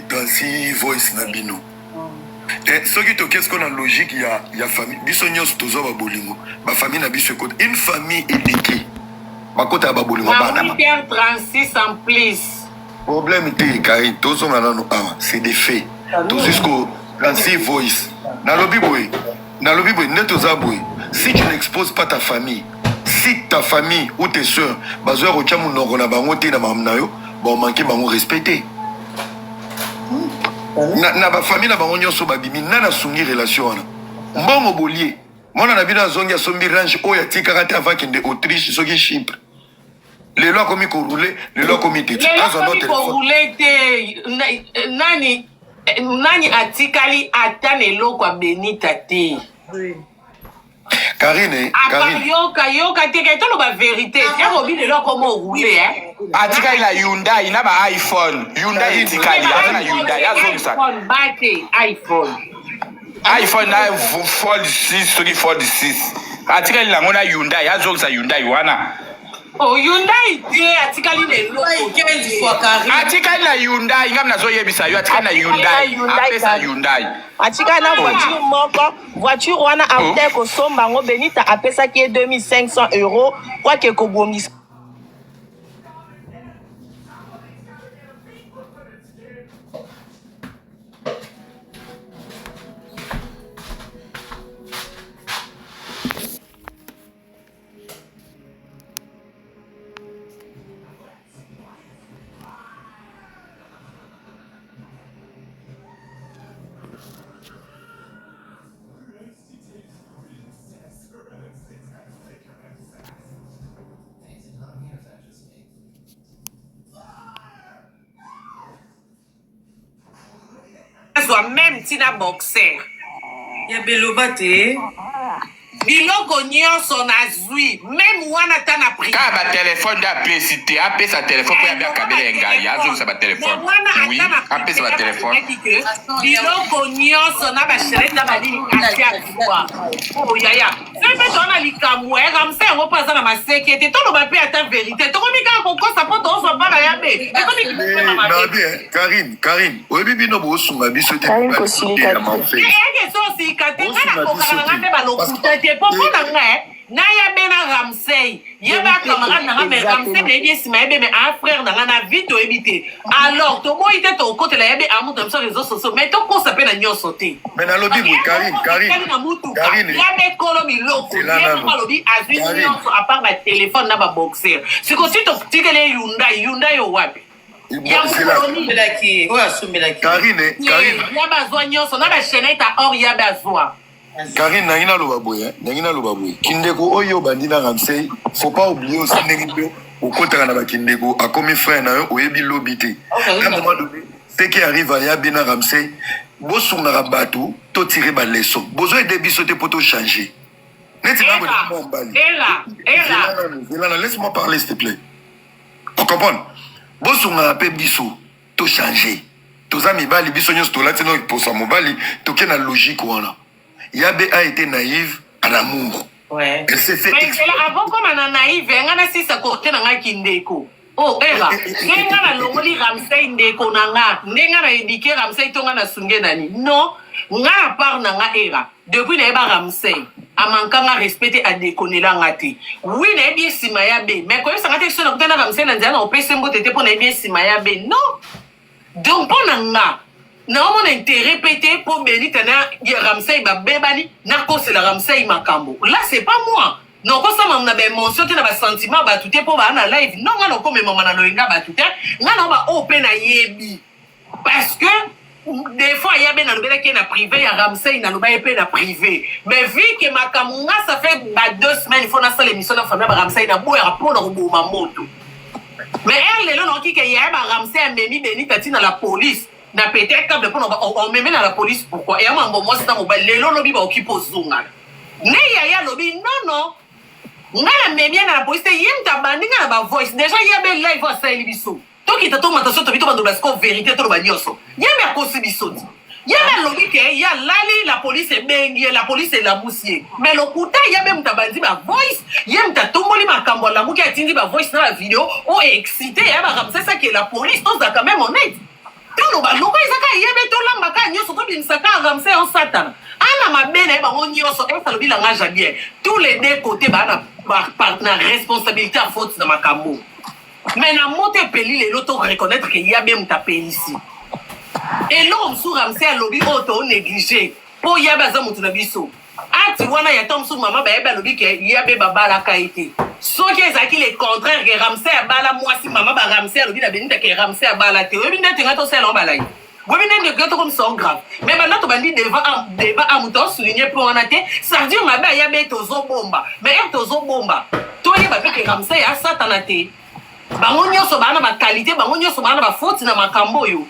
dansi voice na bino. Et ce qui est qu'on a logique, il y a famille. Bisognos tozo ba bolingo. Ba famille na biso côté. Une famille éduquée. Ba côté ba bolingo ba na. 36 en plus. Problème était Karine, tozo ngana no ah, c'est des faits. Tout jusqu'au dansi voice. Na lobi boy. Netoza boy. Si tu n'exposes pas ta famille, si ta famille ou tes soeurs, bazoa rocha munoko na bango te na mamna yo, ba manquer bango respecter. Na ba famille na bango nyonso babimi na sungi relation wana mbongo bolie mona na bina zongi asombi range oya tika kati avaki de Autriche soki Chypre le loi komi ko rouler le loi komi te rouler te nani atikali atane lokwa Benita te Karine yoka teke tolo ba vérité ya robi le loi komo rouler atikali la Hyundai na ba iPhone Hyundai atikali na Hyundai azongisa iPhone na Fold 6 soki Fold 6 atikali la ngona Hyundai azongisa Hyundai wana Hyundai te atikali le loko 15 fois carré atikali la Hyundai ngam nazo yebisa yo atikali na Hyundai apesa Hyundai atikali na voiture moko voiture wana arte ko somba ngo Benita apesa ki 2500 € kwa ke ko bomisa même tina boxer ya belobate biloko nyonso nazwi même wana tana pri ka ba téléphone da plécité apesa téléphone pour ya kabela ngai azongisa ba téléphone oui apesa ba téléphone biloko nyonso na ba chérie na ba lini asia kwa oh yaya sebe tona likambo ramse ngo pasa na masekete tolo ba pe ata vérité to komika ko kosa poto oso bana ya be to na bien Karine oyebi bino bo sunga biso te ko silika eke so sikate kana ko kana ngande ba lokuta te popo na nga na ya bena Ramsey yeba camarade na me Ramsey be bien sima be un frère na na vite ebité alors to boy te to côté la yebe amu comme ça réseaux sociaux mais to ko s'appelle na nyoso te mais na lobi Karine ya be kolo mi loko ya ba lobi azui nyoso à part ma téléphone na ba boxer c'est que si to tikele Hyundai yo wapi ya belaki o asumbelaki Karine ya ba zwa nyoso na ba chaînette or ya ba zwa Karine nangina loba boye kindeko oyo bandina Ramsey faut pas oublier aussi nengito okotaka na bakindeko akomi frère na yo oyebi lobité à un moment donné ce qui arrive à Yabina Ramsey bosunga bato to tirer ba leçon besoin de bisoter pour tout changer neti na laisse-moi parler s'il te plaît on comprend bosunga pe biso to changer toza mibali biso nyos to latino pour sa mobali to kena logique wana Yabe a été naïve à l'amour. Ouais. Elle s'est fait. Mais avant comme on a naïve, on a si ça côté na kindeko. Oh, Eva. Nenga na longoli Ramsey ndeko nanga. Nenga na indiqué Ramsey tonga na sunge nani. Non, nga na part nanga era. Depuis na eba Ramsey, amankanga respecter a déconner ngati. Oui, na bien sima yabe. Mais quand ça ngati so na kutana Ramsey na nzana opese mbote pour na bien sima yabe. Non. Donc pour nanga na mon intérêt pété pour Benita na Ramsey ba bebani na ko c'est la Ramsey makambo là c'est pas moi non ko ça m'a ba émotion te na ba sentiment ba tout pour ba na live non nga no ko me mama na loinga ba tout nga na ba open na yebi parce que des fois il y a ben na lobela qui na privé ya Ramsey na loba epé na privé mais vu que makambo nga ça fait 2 semaines il faut na salle émission na famille ba Ramsey na boya rapport na roboma moto mais elle le non qui que ya ba Ramsey a memi Benita tina la police na peut-être quand on me met dans la police pourquoi et moi moi c'est dans mobile les lobby ba occupe zunga ne ya lobby non ngala me bien na la police yem ta bandinga na ba voice déjà ya be live à ça libiso to ki ta to mata so to bito bando basko vérité to ba nyoso yem ya kosi biso ya ba lobby ke ya lali la police est bengi la police est la moussier mais le kuta ya be mtabandi ba voice yem ta tomboli makambo la muki atindi ba voice na la vidéo o excité ya ba comme ça que la police to za quand même honnête. Ramsey au Satan. Ana ma bene ba on nyonso e salobi la nga bien. Tous les deux côtés ba na responsabilité à faute dans ma cambo. Mais na monte peli les loto reconnaître que y a bien mutapé ici. Et l'homme sous Ramsey a lobby auto négligé. Po y a baza mutu na biso. Ati wana ya tom sous maman ba eba lobby que y a be baba la kaité. So qui est le contraire que Ramsey a bala moi si maman ba Ramsey lobby na benita que Ramsey a bala te. Oui ndete ngato sel en balai. Oui ndete ngato comme ça grave. Mais maintenant to bandi débat à mouton souligner pour en até. Ça veut dire ma ba y a be tozo bomba. Mais tozo bomba. Toi y ba que Ramsey a satanate. Bango nyonso bana ba qualité, bango nyonso bana ba faute na makambo yo.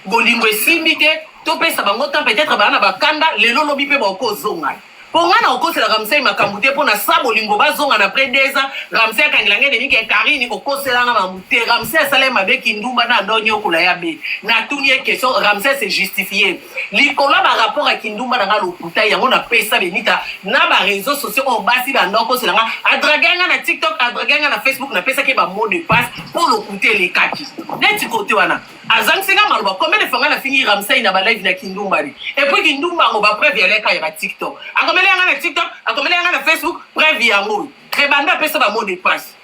Bolingo esimbite, to pesa bango temps peut-être bana ba kanda lelo lobi pe ba ko zonga. Pour ngana oko c'est la Ramsey makambo te pona sa bolingo ba zonga na après 2 ans, Ramsey kangilange de nike Karine oko selanga mamute, Ramsey sale mabe kindumba na ndonyo kula ya be. Na tunie question Ramsey c'est justifié. Likola ba rapport à kindumba na lokuta yango na pesa benita na ba réseaux sociaux on basi ba ndoko selanga adraganga na TikTok, adraganga na Facebook na pesa ke ba mot de passe pour lokuter les kaki. Neti côté wana. Azang singa maluba combien de fois na fini Ramsey na ba live na kindumba ni. Et puis kindumba on va prévenir les ka ya TikTok. Akomele na TikTok, akomele na Facebook, prévenir yango. Rebanda pesa ba mot de passe.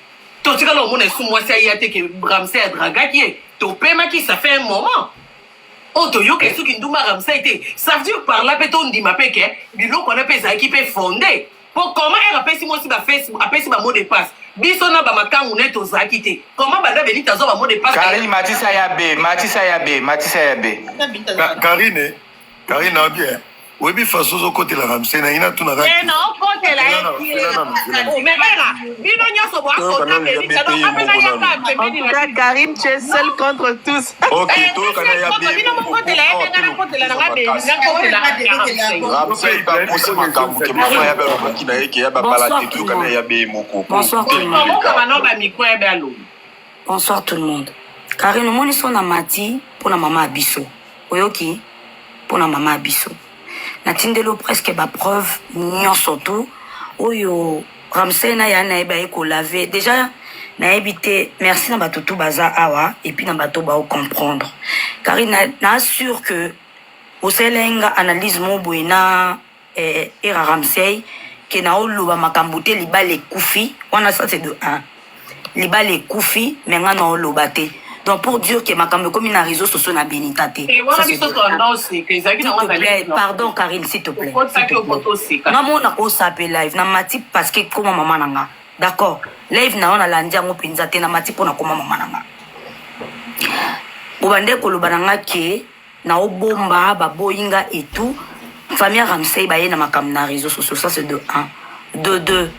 To tika lo mona sou moi ça y a te que Ramsey a draga qui est. To pema qui ça fait un moment. Oto yo ke souki nduma Ramsey te. Ça veut dire par là peto ndima peke, bilo qu'on a pesa équipe fondée. Pour comment elle appelle si moi si ba Facebook, appelle si ba mot de passe. Biso na ba makangu neto zakite. Comment ba dabeli tazo ba mot de passe. Karine Matissa Yabe. Karine a bien. Oui, mais façon au côté la Ramsey na ina tuna Eh non, côté là. Mais là, bino nyoso bo akota Karine, tu es seul contre tous. Ok, toi kana Yabe. Bino mo côté là, côté là na be, côté là. Ramsey ba posi makambo ke mo ya ba ba kina yeke ya ba bala te kana Yabe moko. Bonsoir tout le monde. Bonsoir tout le monde. Karine, moni son na mati pour na maman Abisso. Oyoki pour na maman Abisso. Natindelo presque ba preuve nyonso tout oyo Ramsey na ya na eba eko laver déjà na ebité merci na batutu baza awa et puis na bato ba comprendre car na assure que au selenga analyse mo boina era Ramsey que na oloba makambote libale kufi wana ça c'est de 1 libale kufi mais nga na oloba te. Donc pour dire que ma caméra comme une réseau social na bénitate. Pardon Karine s'il te plaît. Non mon na ko sape live na mati parce que comment maman nanga. D'accord. Live na on a landia ngo pinza te na mati pona comment maman nanga. Bobande ko lobananga ke na obomba ba boyinga et tout. Famille Ramsey ba ye na makam na réseau social ça c'est de 1. De 2.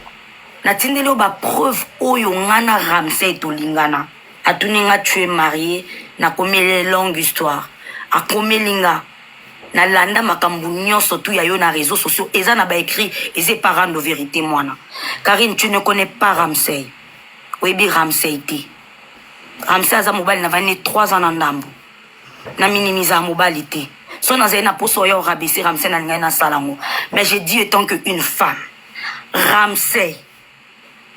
Na tindelo ba preuve oyo ngana Ramsey to lingana. A tuninga tu es marié na komele longue histoire a komelinga na landa makambu nyonso tu ya yo na réseaux sociaux eza na ba écrit eze parents de vérité mwana. Karine, tu ne connais pas Ramsey. Webi Ramsey te. Ramsey aza mobali na vani 3 ans na ndambo na minimiza mobali te. Son azali na poso yo rabaisser Ramsey na ngai na salango. Mais j'ai dit étant que une femme Ramsey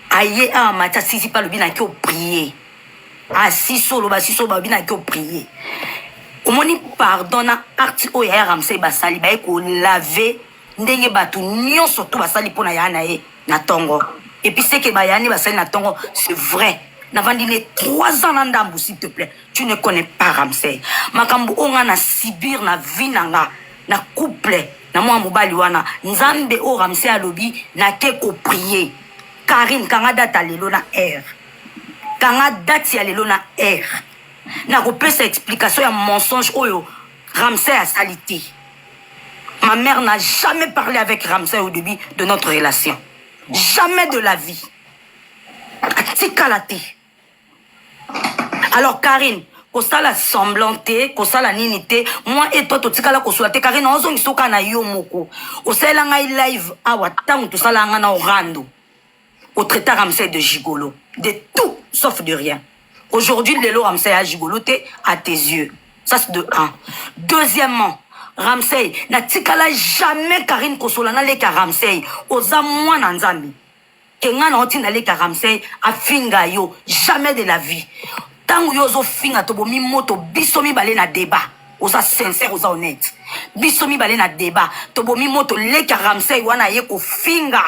aye a mata sisi pa lobi na ki prier. Assis solo bina qui prier. Omoni pardon na parti o ya Ramsey basali ba ko laver ndenge batu nyonso to basali pona ya na e na tongo. Et puis c'est que ba yani basali na tongo, c'est vrai. Na vandine 3 ans na ndambu s'il te plaît. Tu ne connais pas Ramsey. Makambu onga na sibir na vinanga na couple na mwa mobali wana nzambe o Ramsey alobi na ke ko prier. Karine kanga data lelo na air. Kanga date ya lelo na air. Na ko pesa explication ya mensonge oyo Ramsey a salité. Ma mère n'a jamais parlé avec Ramsey au début de notre relation. Jamais de la vie. Atikalate. Alors Karine, kosala semblanté, kosala ninité, moi et toi totikala kosulate Karine ozongi soka na yo moko. Osala ngai live awa tangu tosala nga na orando. Au traité Ramsey de gigolo, de tout sauf de rien. Aujourd'hui, le Ramsey a gigoloté à tes yeux. Ça, c'est de 1. Deuxièmement, Ramsey, n'a tikala jamais Karine Kosolana le Ramsey. Oza moi nanzami. Kenga na otina le Ramsey a finga yo. Jamais de la vie. Tango yo zo finga tobo mi moto biso mi balé na débat. Oza sincère, oza honnête. biso mibale na débat tobomi moto leki Ramsey wana ye kofinga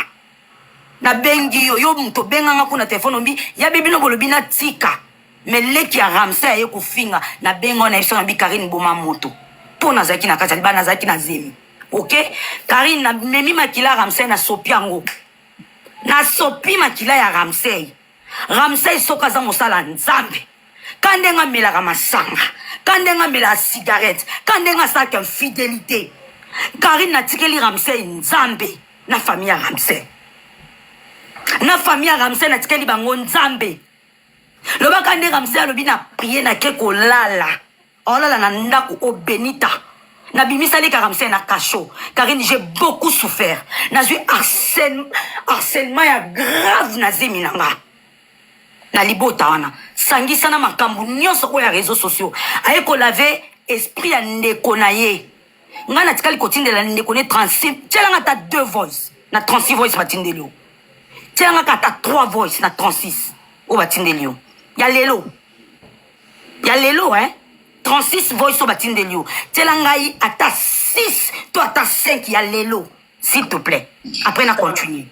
na bengi yo moto benganga kuna telefone ombi ya bebino bolobi na tika mais leki ya Ramsey ye kofinga na bengo na biso na bi Karine boma moto po nazaki na kati ba nazaki na zemi ok Karine na memi makila Ramsey na sopiango na sopi makila ya Ramsey soka za mosala nzambe kandenga melaka masanga kandenga mela cigarette kandenga saka infidélité Karine na tikeli Ramsey nzambe na famille ya Ramsey na tikeli bango nzambe loba kande Ramsey alobi na prier na ke kolala olala na ndako o Benita na bimisali ka Ramsey na kacho Karine j'ai beaucoup souffert na zui harcèlement ya grave na zemi nanga na libota wana sangisa na makambu nyonso ko ya réseaux sociaux aye ko laver esprit ya ndeko na ye nga na tikali kotindela ndeko ne 36 tjelanga ta 2 voice na 36 voice batindeli tjelanga ka ta 3 voice na 36 o batindeli ya lelo 36 voice o batindeli tjelanga yi ata 6 to ata 5 ya lelo s'il te plaît après na continuer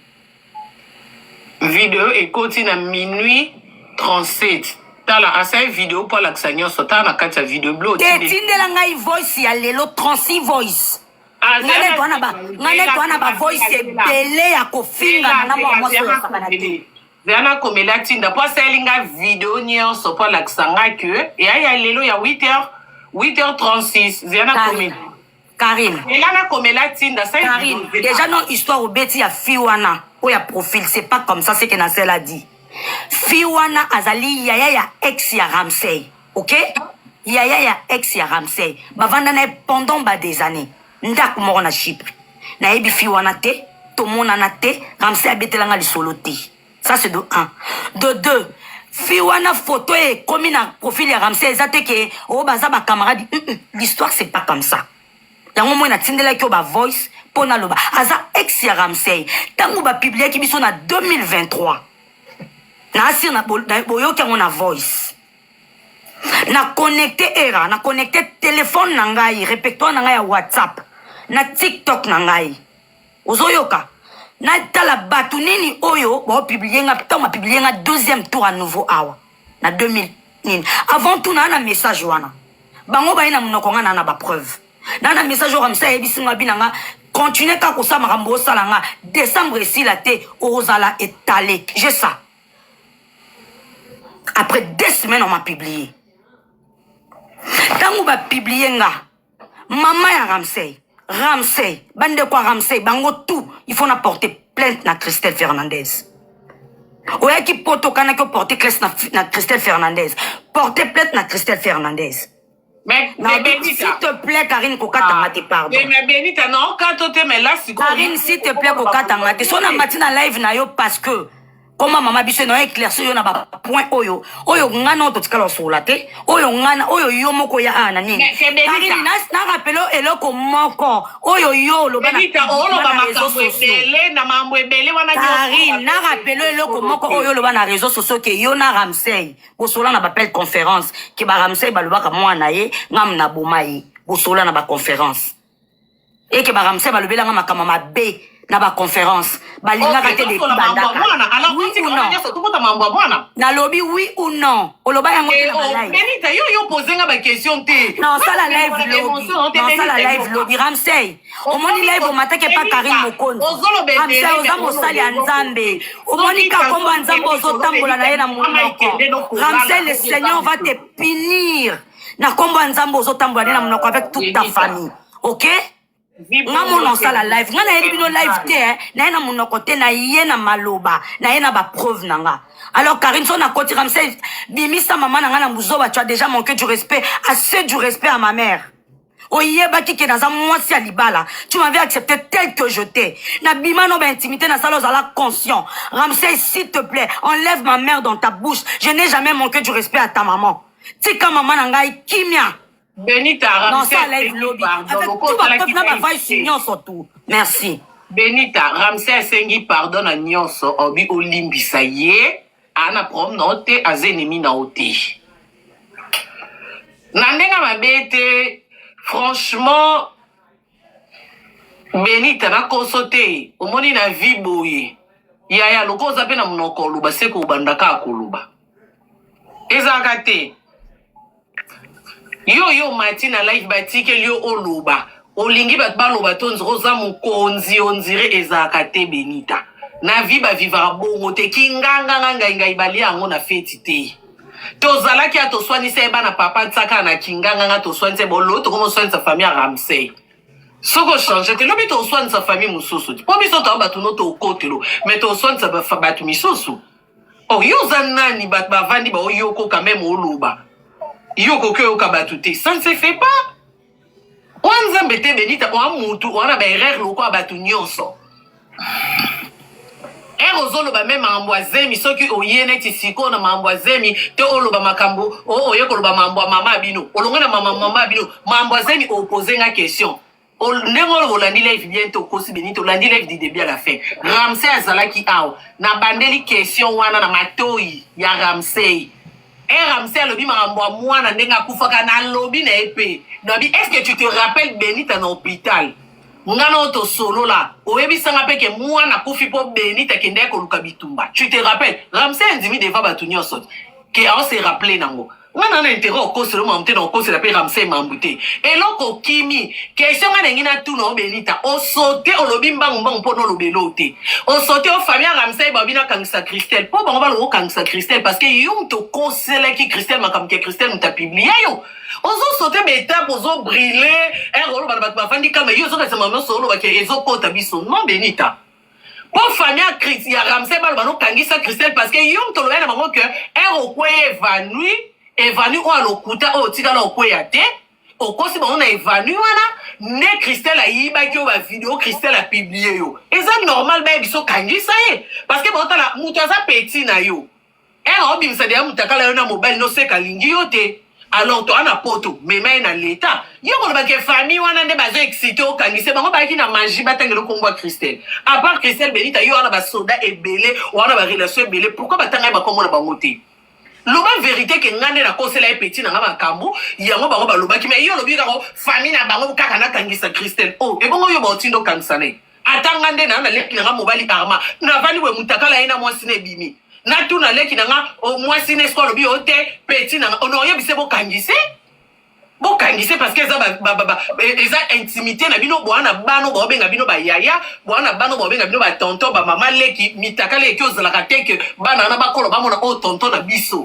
vidéo et continue à minuit 37 tala asa vidéo pour l'accent sota na kati ya vidéo blog tindela ngai voice ya lelo 36 voice ngane twana ba voice ebele ya kofinga na mwa mwa ya sakana te Zana komela tinda po selinga vidéo nyonso po l'accent que ya lelo ya 8h36 Zana komela Karine elana komela tinda ça Karine déjà non histoire obeti ya fiwana o ya profil c'est pas comme ça c'est que Nassel a dit fiwana azali yaya ya ex ya Ramsey ok yaya ya ex ya Ramsey bavanda na pendant des années ndako moko na Chypre na yebi fiwana te to mona na te Ramsey abetelanga lisolo te ça c'est de 1 de 2 fiwana photo et comme na profil ya Ramsey ezate ke o baza ba camarade l'histoire c'est pas comme ça yango mo na tindela ki o ba voice pona loba aza ex ya Ramsey tango ba publier ki biso na 2023 na asir na boyoki yango na voice na connecté era na connecté téléphone na ngai répertoire na ngai ya WhatsApp na TikTok na ngai ozoyoka na tala batu nini oyo ba publier nga putain ma publier nga deuxième tour à nouveau awa na 2000 nini avant tout na message wana bango ba ina munoko nga na ba preuve na message ora msa ebisinga binanga continuer ka ko sa makambo sala nga décembre ici la te ozala étalé j'ai ça. Après 2 semaines, on m'a publié. Tant qu'on m'a publié, maman ya Ramsey, bande quoi Ramsey, bango tout, il faut porter plainte na Christelle Fernandez. Oya qui poto kana qui porter plainte na Christelle Fernandez. Porter plainte na Christelle Fernandez. Mais s'il te plaît, Karine, kokata ngati pardon. Mais Benita, non, quand tu mais là, c'est Karine, s'il te plaît, kokata ngati. So na matina live na yo parce que comment maman biso no éclairci yo na ba point oyo ngana to tikala sola te oyo ngana oyo yo moko ya ana nini Karine na rappelo eloko moko oyo yo lo bana na mambo ebele wana Karine na rappelo eloko moko oyo lo bana réseaux sociaux ke yo na Ramsey bo sola na ba appel conférence ke ba Ramsey ba lo baka mwana ye ngam na bomaye bo sola na ba conférence et ke ba Ramsey ba lo belanga makama mabe na ba conférence balinga kate de bandaka oui ou non na lobby oui ou non oloba yango na live Benita yo poser ba question te non ça la live lobby Ramsey omoni live o matake pa Karine Mokonzi Ramsey oza mosali ya nzambe omoni ka komba nzambe ozotambola na ye na monoko Ramsey le Seigneur va te punir na komba nzambe ozotambola na ye na monoko avec toute ta famille ok nga mona osala live nga na yebi bino live te na ye na monoko te na ye na maloba na ye na ba preuve na nga alors Karine so na koti Ramsey bimisa mama na nga na muzoba tu as déjà manqué du respect assez du respect à ma mère oyebaki ke naza mwasi ya libala tu m'avais accepté tel que je t'ai na bima no ba intimité na sala ozala conscient Ramsey s'il te plaît enlève ma mère dans ta bouche je n'ai jamais manqué du respect à ta maman tika mama na ngai kimia Benita Ramsey live lobby avec tout ba peuple na ba voice nyonso tout merci Benita Ramsey sengi pardon na nyonso obi olimbisa ye ana prom note azenemi na ote na ndenga mabete franchement Benita na kosote omoni na vie boye yaya lokoza pe na monoko luba se ko bandaka koluba ezaka te yo matina life batike lio oluba olingi bat baloba tonzi roza mukonzi onzire ezaka te Benita na vie ba vivra bongo te kinganga nganga ibali yango na feti te tozalaki atoswanisa eba papa tsaka na kinganga nga toswanisa bolo to komo swanisa famille Ramsey. Soko changer te lobi to soigne sa famille mususu. Po biso to batu no to kotelo, mais to soigne sa batu misusu. Oh yo zanani bat bavandi ba yoko quand même oluba. Yoko ke oka batu te, ça ne se fait pas. Wanza mbete Benita o mutu wana ba erreur loko batu nyonso. Erozolo ba même ambwazemi soki oyene ti siko na ambwazemi te oloba makambo o oyeko loba mambwa mama bino. Olongana mama bino, ambwazemi opposer nga question. Ndengolo olandi live bientôt kosi Benito olandi live di début à la fin. Ramsey azalaki aw na bandeli question wana na matoi ya Ramsey. Ramsey alobi makambo mwana ndenga kufaka na lobi na epé. Nabi est-ce que tu te rappelles Benita na hôpital? Ngana oto solo la oyebi sanga peke mwana kufi po Benita kende ko luka bitumba. Tu te rappelles? Ramsey ndimi deva batu nyonso. Ke on se rappeler nango. Ngana na intérêt au cause le monter dans cause la paix Ramsey mambuté et loko kimi question ngana ngina tout no Benita o sauter o lobi mbang mpo no lobelote o sauter o famille Ramsey babina kangisa Christelle po bango balo kangisa Christelle parce que yum to conseiller ki Christelle makam ke Christelle muta publier yo ozo sauter beta ozo briller rolo ba fandi kama yo zo ka sama solo ba ke ezo kota biso non Benita. Pour famille Christelle Ramsey balo kangisa Christelle parce que yum to lo na bango que au quoi évanu ou alokuta o tika la okoya te okosi ba on a évanu wana ne Christelle a yiba ki o ba vidéo Christelle a publié yo eza normal ba biso kangisa ye parce que ba otala mutu aza petit na yo obimisa de mutakala yo na mobile no se kalingi yo te alors to ana poto mema na l'état yo ko ba ke famille wana nde bazo excité o kangise bango ba ki na magie batangelo kombo Christelle à part Christelle Benita yo ana ba soda ebele wana ba relation ebele pourquoi batanga ba kombo na bango te. Loba vérité que ngande na kosela e petit na ngaba kambu yango bango ba loba ki mais yo lobi ka famille na bango kaka na kangisa Christelle oh e bongo yo ba otindo kangsane atanga nde na leki na mobali arma na vali we mutakala ina mwasi ne bimi na tu na leki na nga o mwasi ne sko lobi ote petit na ono yo bise bo kangise parce que eza intimité na bino bwana bano ba obenga bino ba yaya bwana bano ba obenga bino ba tonton ba mama leki mitakala eki ozalaka te ke bana na bakolo ba mona o tonton na biso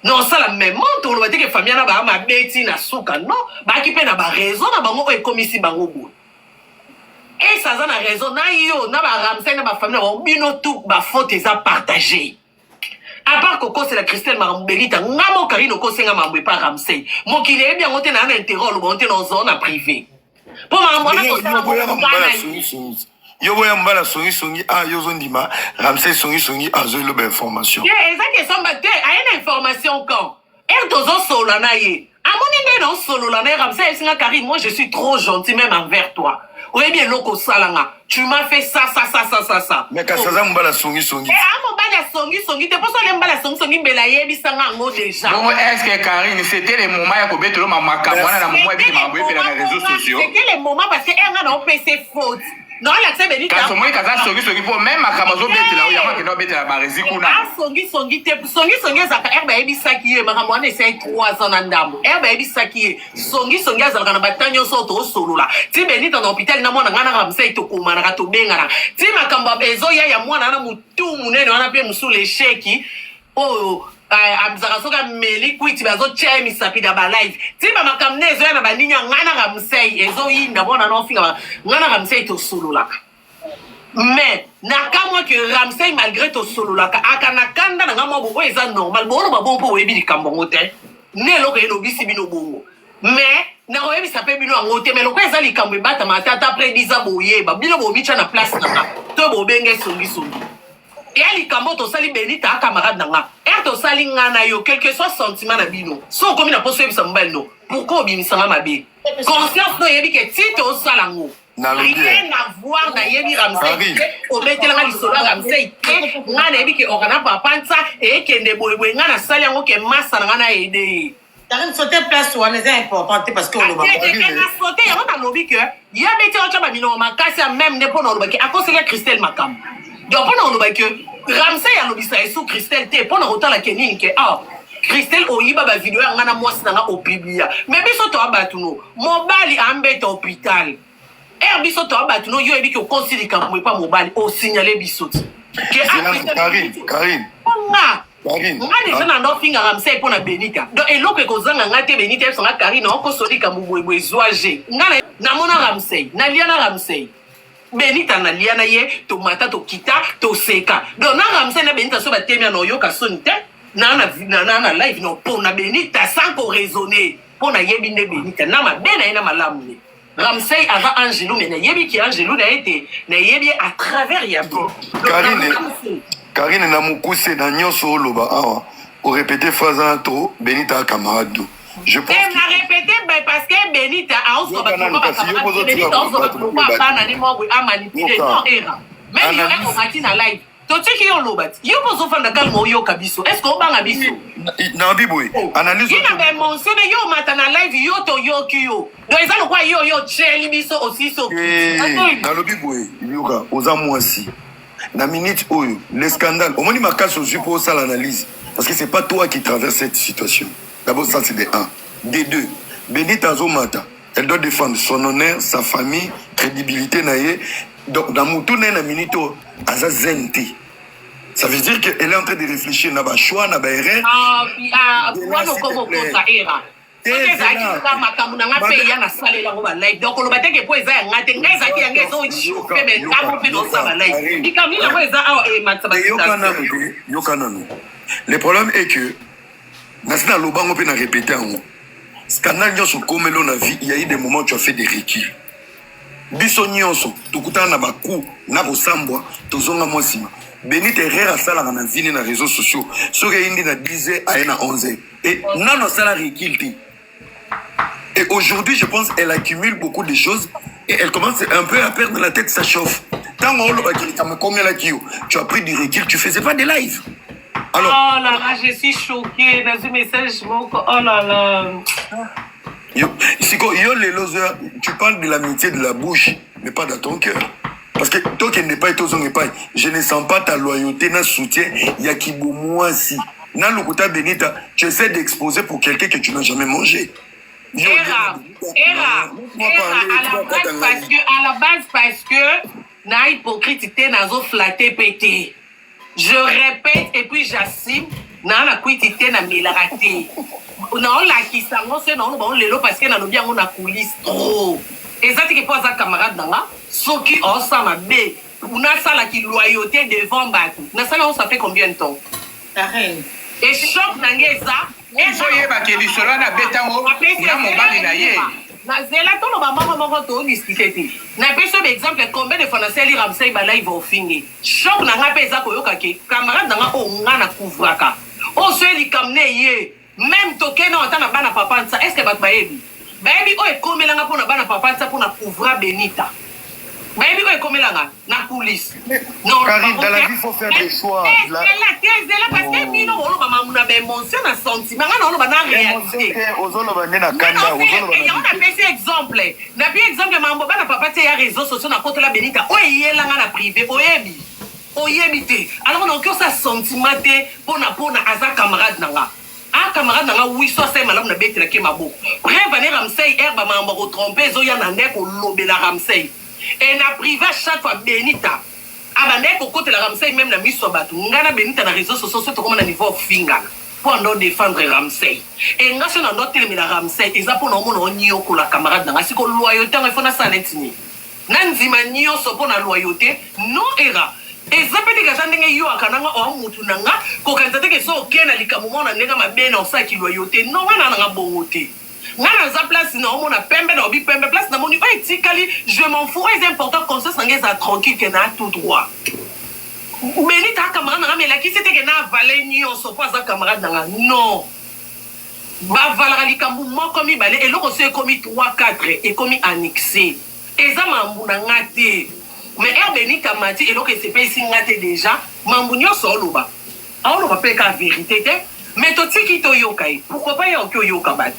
non ça la même monto lo bateke famille na ba ma beti na suka non ba ki pe na ba raison na bango o ekomisi bango bo et ça za na raison na yo na ba Ramsey na ba famille na bino tout ba faute eza partagé. À part Coco, c'est la Christelle Marambelita, ngamo karino ko senga mambwe pa Ramsey. Mo ki le bien ngote na intérêt lo bonte dans zone privée. Pour mambona ko sala yo boya mbala songi yo zondima Ramsey songi azo lo ba information. Exact que somba te a une information quand elle dozo solo na ye. Amoni nde no solo na Ramsey singa Karim, moi je suis trop gentil même envers toi. Oui bien loko salanga. Tu m'as fait ça. Mais quand ça mbala songi. Songi, t'es pas sur mbala songi mbela yebi sanga ngo déjà. Donc est-ce que Karine c'était le moment ya ko betelo mama kamwana na momo ebi mabwe pe na réseaux sociaux. C'était le moment parce que elle a fait faute. Non la c'est Benita. Quand moi kaza songi pour même makamazo betela o yama ke no betela ba reziko na. Songi zaka herba yebi sakiye makamwana c'est 3 ans na ndambo. Herba yebi sakiye. Songi azalaka na batanyo so to solo la. Ti Benita na hôpital na mwana ngana Ramsey to komana ka to bengana. Ti makamba ezo ya mwana na mutu munene wana pe musule sheki. Oh abzaka soka meli kwiti bazo che misapida ba live. Ti ba makamne ezo ya na baninya ngana Ramsey ezo yinda bona no finga ngana Ramsey to solo la. Mais nakamwa que Ramsey malgré to solo la akana kanda na ngamo bo eza normal bo lo ba bon po webi likambongo te. Ne lo ke no bisi bino bongo. Mais na oyebi sape bino angote mais lo ko eza likambo bata matata après 10 ans boyeba bino bo micha na place na to bo benge songi. Et ali kambo to sali Benita camarade nanga. Et to sali ngana yo quel que soit sentiment na bino. So comme na poso yebisa mbali no. Pourquoi obimisanga mabe? Conscience no yebi ke tito osalango. Rien à voir na yebi Ramsey. O metela ngali solo Ramsey. Ngana yebi ke orana papa nsa e kende boyeboy ngana sali yango ke massa ngana ede. T'as sauté place ou c'est important parce que on va sauté on a lobby que il y a des gens qui ont makasi même ne pour lobby à cause de Christelle Makam donc on lobby que Ramsey a lobby ça sous Christelle te pour autant la kenine que ah Christelle oyiba ba vidéo ngana mwasi nanga opiblia mais biso to abatuno mobali ambeta hôpital biso to abatuno yo ebi ko considérer comme pas mobali o signaler biso que Karine nga déjà na ndo finga Ramsey pour na Benita donc eloko ekozanga ngate Benita eso nga Karine oko solika mubwebwe zoaje nga na mona Ramsey na liana Ramsey Benita na liana ye to mata to kita to seka donc na Ramsey na Benita so batemia no yoka sonite na live no pour na Benita sans ko raisonner pour na yebi ne Benita na ma bena ina malamu ne Ramsey avant Angelou mais na yebi ki Angelou na été na yebi à travers yabo Karine na mukuse na nyonso oloba awa o répéter phrase en to Benita camarade do je pense que na répéter parce que Benita a aussi ba camarade Benita aussi ba na ni mo a manipuler non era même yo eko mati na live to tiki yo lobat yo pozo fanda kalmo yo kabiso est-ce qu'on banga biso na biboy analyse ina be mentionné yo mata na live yo to yo kiyo donc ezalo kwa yo cheli biso aussi so na lo biboy yoka oza mwasi na minute oyo les scandales au moins ma casse au pour ça l'analyse parce que c'est pas toi qui traverse cette situation d'abord ça c'est de 1 de 2 Benita Zomata elle doit défendre son honneur sa famille crédibilité naie donc dans mon tourner na minute azazenti ça veut dire qu'elle est en train de réfléchir na ba choix na ba erreur moi no comme ça era le problème est que Nasina Lobango peut répéter en haut. Scandale nyonso komelo na vie, il y a eu des moments où tu as fait des reculs. Biso nyonso, tukuta na baku, na bosambwa, tozonga mwasima. Benita Herrera sala na vie na réseaux sociaux. Soki indi na 10h à 11h. Et nano sala recul. Et aujourd'hui, je pense qu'elle accumule beaucoup de choses et elle commence un peu à perdre la tête, ça chauffe. Tant que tu as pris du recul, tu faisais pas des lives. Alors, oh là là, je suis choquée dans ce message. Oh là là. Tu parles de l'amitié de la bouche, mais pas dans ton cœur. Parce que toi qui n'es pas été aux pas, je ne sens pas ta loyauté, na soutien, il y a qui beau moi si. Dans le côté Benita, tu essaies d'exposer pour quelqu'un que tu n'as jamais mangé. À la base parce que na hypocrite nazo flatté pété. Je répète et puis j'assume na kwitité na melaraté. Na la ki sango c'est non bon lelo parce que na bien on a coulisse trop. Exact que pour ça camarade nanga soki on sa mabe una sala ki loyauté devant batu. Na sala on ça fait combien de temps? Arrête. Et choc nangeza ezoyeba ke lisolo na betango na mobali na ye na zela to no mama moko to discuter te na peso exemple combien de fois na seli Ramsey ba live ofingi choc na nga pesa koyoka ke camarade nga o nga na couvraka o seli kamne ye même toke na ota na bana papa nsa est-ce que bat baebi o ekomelanga pona bana papa nsa pona couvra Benita baebi o ekomelanga na police non Karine dans la vie faut faire des choix là parce que mino on va mamuna be émotion na sentiment nga on va na réalité ozolo ba nena kanda ozolo ba on a fait exemple na bien exemple mambo bana papa te ya réseaux sociaux na côté la Benita o yela nga na privé oyebi te alors on a ça sentiment te pona aza camarade nanga camarade nanga oui so c'est malam na bete la ke mabo prévenir Ramsey herba mambo ko tromper zo ya na ndeko lobela Ramsey et na privé chaque fois Benita abandé côté la Ramsey même na miso batu ngana Benita na réseaux sociaux c'est comme na niveau finga pour en défendre Ramsey et nga sur notre télé la Ramsey eza pour no mono nyo ko la camarade na siko loyauté il faut na ça netini nanzima nyo so pour na loyauté non era et ça peut dire que ndenge yo akananga o mutu nanga ko kanza teke so kena likamumo na ndenga mabena o sa ki loyauté non ngana na bongoté ngana za place na o mona pembe na obi pembe place na moni o etikali je m'en fous c'est important qu'on se senge za tranquille que na tout droit Benita camarade na mais la qui c'était que na valer nyo so pas za camarade na non ba valer likambu mo comme balé et loko se comme 3 4 et comme annexé et ça mambu na ngate mais Benita mati et loko se pe si ngate déjà mambu nyo so loba a on va pas la vérité Mais totiki to yokai. Pourquoi pas yoko yoka bat?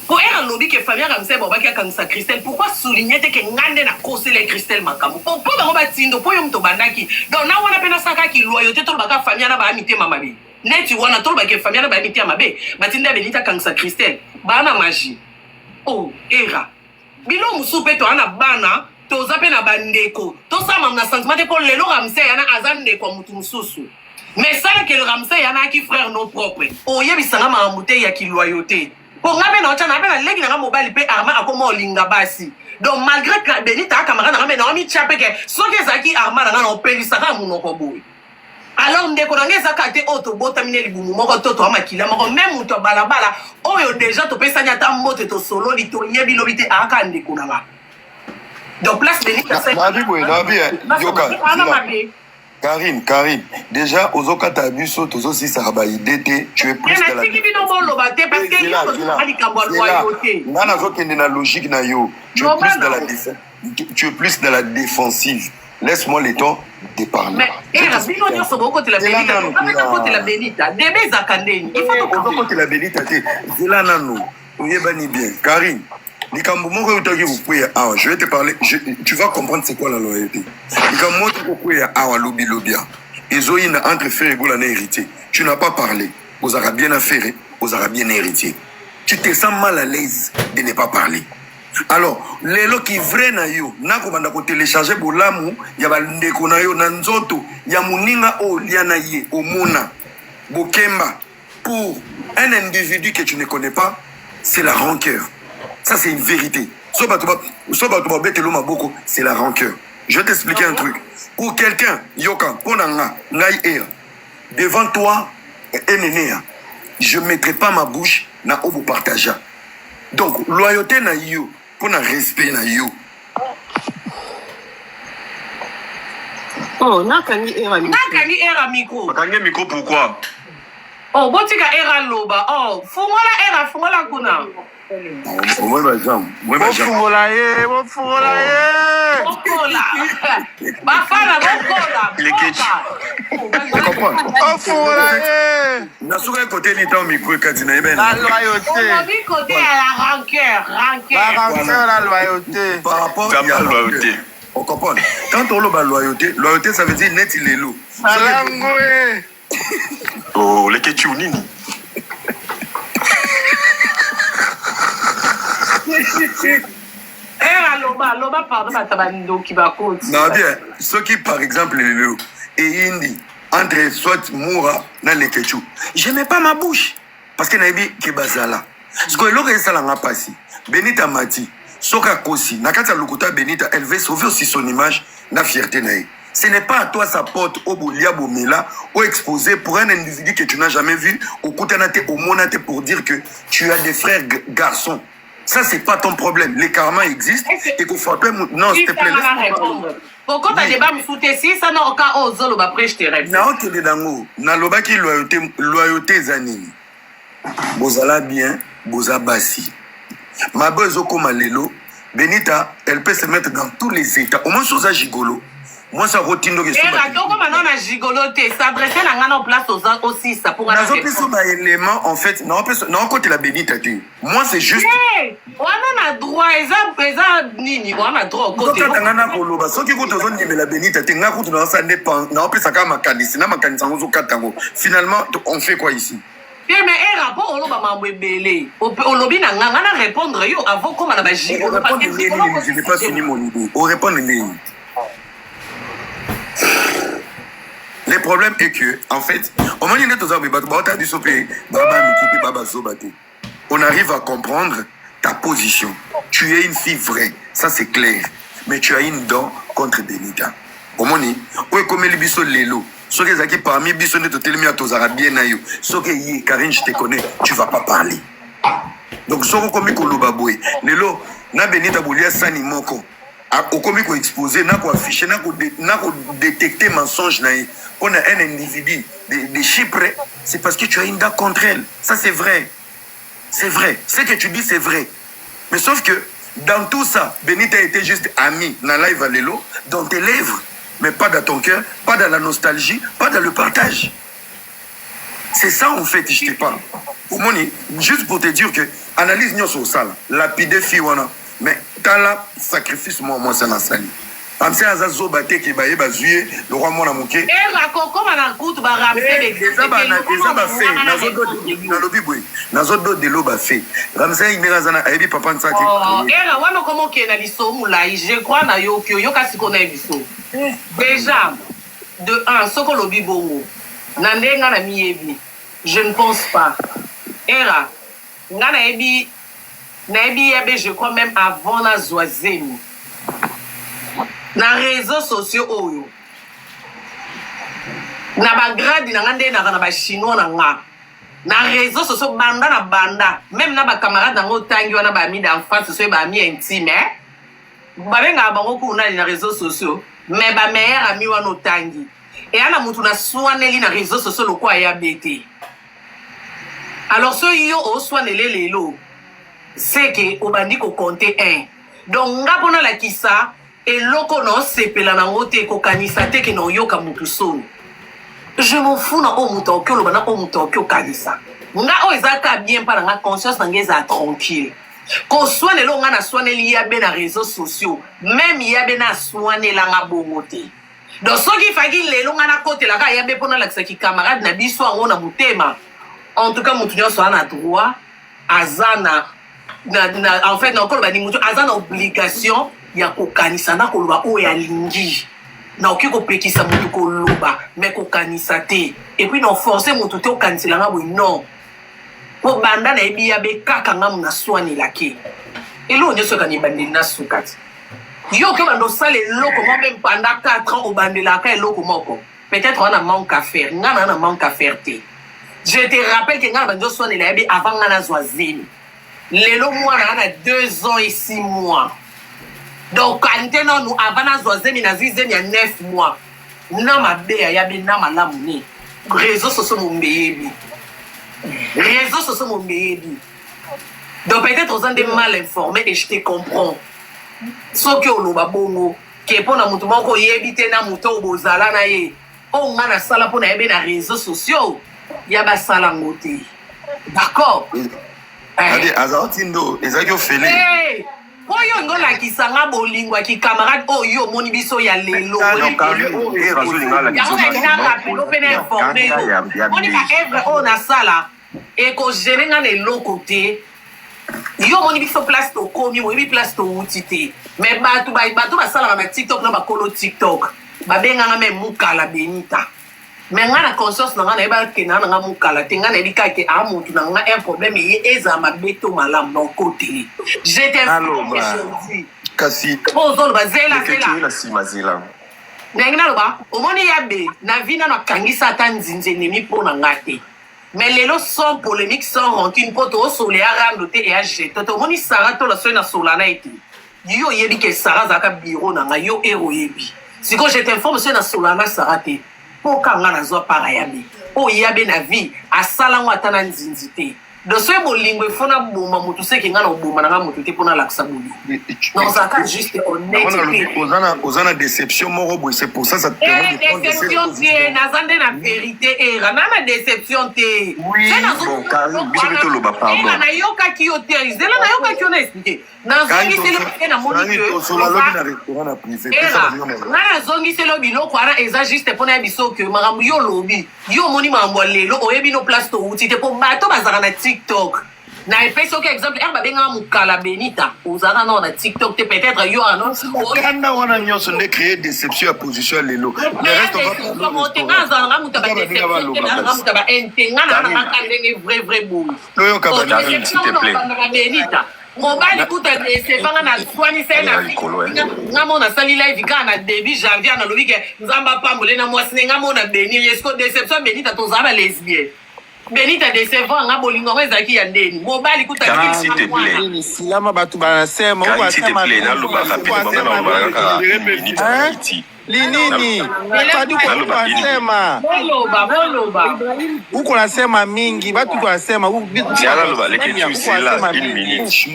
Pour un lobby que famille Ramsey Bobaki a kansa Christelle, pourquoi souligner que ngande na kose les Christelle makamu? Pourquoi ba batindo po yom to bandaki? Donc na wana pena saka ki loyauté to baka famille na ba amité mamabe. Net tu wana to baka famille na ba amité mamabe. Batinda benita kansa Christelle. Bana magie. Oh, era. Bilo musupe to ana bana to zape na bandeko. To sama na sentiment ko lelo Ramsey yana azande kwa mutu mususu. Mais ça que le Ramsey yana ki frère non propre. Oh yebisanga ma amouté ya ki loyauté. Pour ngabe na ocha na be na legi na mobile pe arma akoma olinga basi. Donc malgré que Benita camarade na na mi chape ke soki zaki arma na na opelisa ka munoko boy. Alors ndeko na ngeza ka te auto botamine libumu moko toto amakila moko même muto balabala oyo déjà to pesa nyata moto to solo li to yebi lobite aka ndeko na ba. Donc place Benita c'est yoka. Karine, déjà, aux Okatabuso, tous aussi, ça va y d'été, tu es plus de la logique, tu es plus de la défensive. Laisse-moi le temps de parler. Mais, Karine, je vais te parler, tu vas comprendre c'est quoi la loyauté. Entre frères et goulana héritier. Tu n'as pas parlé aux Arabiens affairés, aux Arabiens héritiers. Tu te sens mal à l'aise de ne pas parler. Alors, les lots qui vrai na yo, na komanda ko télécharger bolamu, ya ba ndeko na yo na nzoto, ya muninga o liana ye, o mona, bokemba, pour un individu que tu ne connais pas, c'est la rancœur. Ça, c'est une vérité. C'est la rancœur. Je vais t'expliquer un truc. Pour quelqu'un, Yoka, devant toi, je ne mettrai pas ma bouche na obo partage. Donc, loyauté na yo, pour un respect na yo. Oh, nakani era micro. Nakani micro pourquoi? Oh, botika era loba. Oh, fungola kuna. Moi, ma jambe. Bofungola. Bafana bokola. Il est ketch. Tu comprends? Nasuka côté ni ton micro katina eben. La loyauté. On côté à la rancœur. La rancœur, la loyauté. Par rapport à la loyauté. On comprend. Quand on a loyauté, ça veut dire net il est lourd. Oh, les ketch nini. Non, bien, ceux qui, par exemple, et Indi, entre soit Moura, dans les Ketchou, je n'ai pas ma bouche. Parce que Naïbi, qui est bazala. Ce que l'on est là, passé. Benita Mati, Soka Kosi, Nakata Lukuta Benita, elle veut sauver aussi son image, la fierté Naï. Ce n'est pas à toi sa porte au Bolia Bomela, ou exposé pour un individu que tu n'as jamais vu, au Koutanate, au Monate, pour dire que tu as des frères garçons. Ça, c'est pas ton problème. Les karmas existent et qu'il faut appeler. Non, s'il te plaît. Pourquoi tu as débat me foutais si ça n'a aucun ozolo après je te réponds. Non, tu es dans na lobaki loyauté zanini. Bozala bien, boza basi. Ma bezo comme lelo, Benita, elle peut se mettre dans tous les états. Au moins chose à gigolo. Moi ça routine que ça. Et donc comme maintenant na gigoloté, s'adresser la ngana en place aussi ça pour un élément en fait, non côté la Benita tu. Moi c'est juste on a droit nini, on a droit côté. Donc ngana koloba, so ki ko tozo ndimela la Benita te ngako to na ça dépend. Na opesa ka makanisi na makanisa ngozo katango. Finalement on fait quoi ici? Mais un rapport on va m'embêler. On lobby na ngana répondre yo avant comme na ba gigolo parce que je n'ai pas fini mon idée. On répond nini? Le problème est que, en fait, on arrive à comprendre ta position. Tu es une fille vraie, ça c'est clair. Mais tu as une dent contre Benita. Omoni, où est comme les bisous lélo? Ce qui parmi bisous ne te telemi à tos arabiens naïo. Ce qui est Karine, je te connais, tu vas pas parler. Donc, ce qui est comme Kolobaboué, lélo, na Benita boulia sani moko. Au comique exposé, n'a quoi afficher, n'a quoi détecter mensonge, on a un individu de Chypre, c'est parce que tu as une dent contre elle. Ça, c'est vrai. C'est vrai. Ce que tu dis, c'est vrai. Mais sauf que, dans tout ça, Benita était juste amie, dans live à l'élo, dans tes lèvres, mais pas dans ton cœur, pas dans la nostalgie, pas dans le partage. C'est ça en fait, je te parle. Juste pour te dire que analyse nous sur ça, lapider fille, mais t'as là sacrifice moi c'est la salle. Amse azazo bate ki baye bazuye le roi mona moke. Comme on a coûte ba ramser ça ba fait nazo do de lo ba fait. Ramser inera zana aibi papa nsaki. Era wana comment ki na biso mulai je crois na yo kasi kona biso. Déjà de un soko lobi bongo. Na ndenga na miyebi. Je ne pense pas. Era ngana ebi yabe je crois même avant na zoazemi. Na réseaux sociaux oyo na bagradi na ngande na ba chinois na nga na réseaux sociaux banda même na ba camarade na ngotangi wana ba mi d'enfance so ba mi intime ba benga bango ku na réseaux sociaux mais ba meilleur ami wana otangi et ana mutu na swaneli na réseaux sociaux lokwa ya bete alors so yo o swanele lelo c'est que obandi ko compter 1 donc ngapona la kisa eloko no sepela na ngote ko kanisa te ke no yoka mutu soni je m'en fous na o mutu okyo lo bana o mutu okyo kanisa nga o ezaka bien para nga conscience na ngeza tranquille ko soane lo nga na soane li ya be na réseaux sociaux même ya be na soane la nga bongote donc soki fagi lelo nga na kote la ka ya be pona la ki camarade na biso ngo na mutema en tout cas mutu nyo so ana droit azana en fait na ko ba ni mutu azana obligation ya kokanisa na koloba o ya lingi na oki kopekisa mutu koloba mais kokanisa te et puis non forcer mutu te okanisela nga boy non po banda na ebi ya be kaka nga muna swani lake elo nyoso ka ni bandeli na sukati yo ke bando sale loko mo même pendant 4 ans au bandela ka eloko moko peut-être on a manque à faire nga na manque à faire te je te rappelle que nga bando swani la ebi avant nga na zoazini lelo mwana na 2 ans et 6 mois. Donc, quand nous avons zoazemi na zizemi ya 9 mois, na mabeya ya be na malamu ni. Réseaux sociaux mon beyebi. Réseaux sociaux mon beyebi. Donc, peut-être aux gens des mal informés et je te comprends. So ki oloba bongo, ki pona mutu moko yebi te na mutu obozala na ye. O nga na sala pona yebe na réseaux sociaux, ya ba sala ngote. D'accord? Ade azartindo, ezakyo fele. Oyo ngola kisanga bolingwa ki camarade oyo moni biso ya lelo. Moni ba evre on a sala et ko généra les locoté. Yo moni biso place to komi, mo bi place to utité. Mais batu ba sala na TikTok na ba kolo TikTok. Ba benga nga même mukala benita. Mais nga na conscience na nga na eba ke na nga mukala te nga na ebika ke a mutu na nga un problème ye eza mabeto malam na côté. J'étais aujourd'hui. Kasi. Ozolo bazela zela. Nengina loba, omoni yabe na vina na kangisa ta nzinze nemi pona ngate. Mais lelo sans polémique sans rancune poto sole ya rando te ya jeto. To omoni Sarah to la so na solana ete. Yo yebi ke Sarah zaka bureau na nga yo ero yebi. Siko je t'informe so na solana Sarah te. Po kanga na zo para yabe o yabe na vie asala ngwa na nzinzi te do so bolingo fona boma mutu seki ngana oboma na mutu te pona laksa boli non ça ka juste honnête ozana déception moko boy c'est pour ça te permet de prendre déception te na zande na vérité era na déception te c'est na zo biso lo ba pardon na yoka ki yo te zela na yoka ki on expliquer na zongi c'est na moni que sur la lobby na restaurant na privé na zongi c'est lobby lo kwara eza juste pona biso que marambu yo lobby yo moni mambo lelo oyebi no place to uti te po bato bazaka na TikTok. Na epeso ke exemple erba benga mukala benita. Ozana na na TikTok te peut-être yo anon. Okanda wana nyoso ne créer déception à position lelo. Le reste on va monter za nga mutaba déception nga mutaba entenga na kandenge vrai beau. Loyo kabana s'il te plaît. Benita. Mobali kuta de fanga na swani sena. Nga mona sali live ka na début janvier na lobi ke nzamba pambole na mwasi nga mona benir est-ce que déception benita to zaba lesbienne. Benita décevant nga bolingo ezaki ya ndeni mobali kuta s'il te plaît ni silama batu banasema ou asema na loba rapide bangana Benita linini batu kwa sema boloba uko nasema mingi batu kwa sema tiala loba l'écriture c'est là 1 minute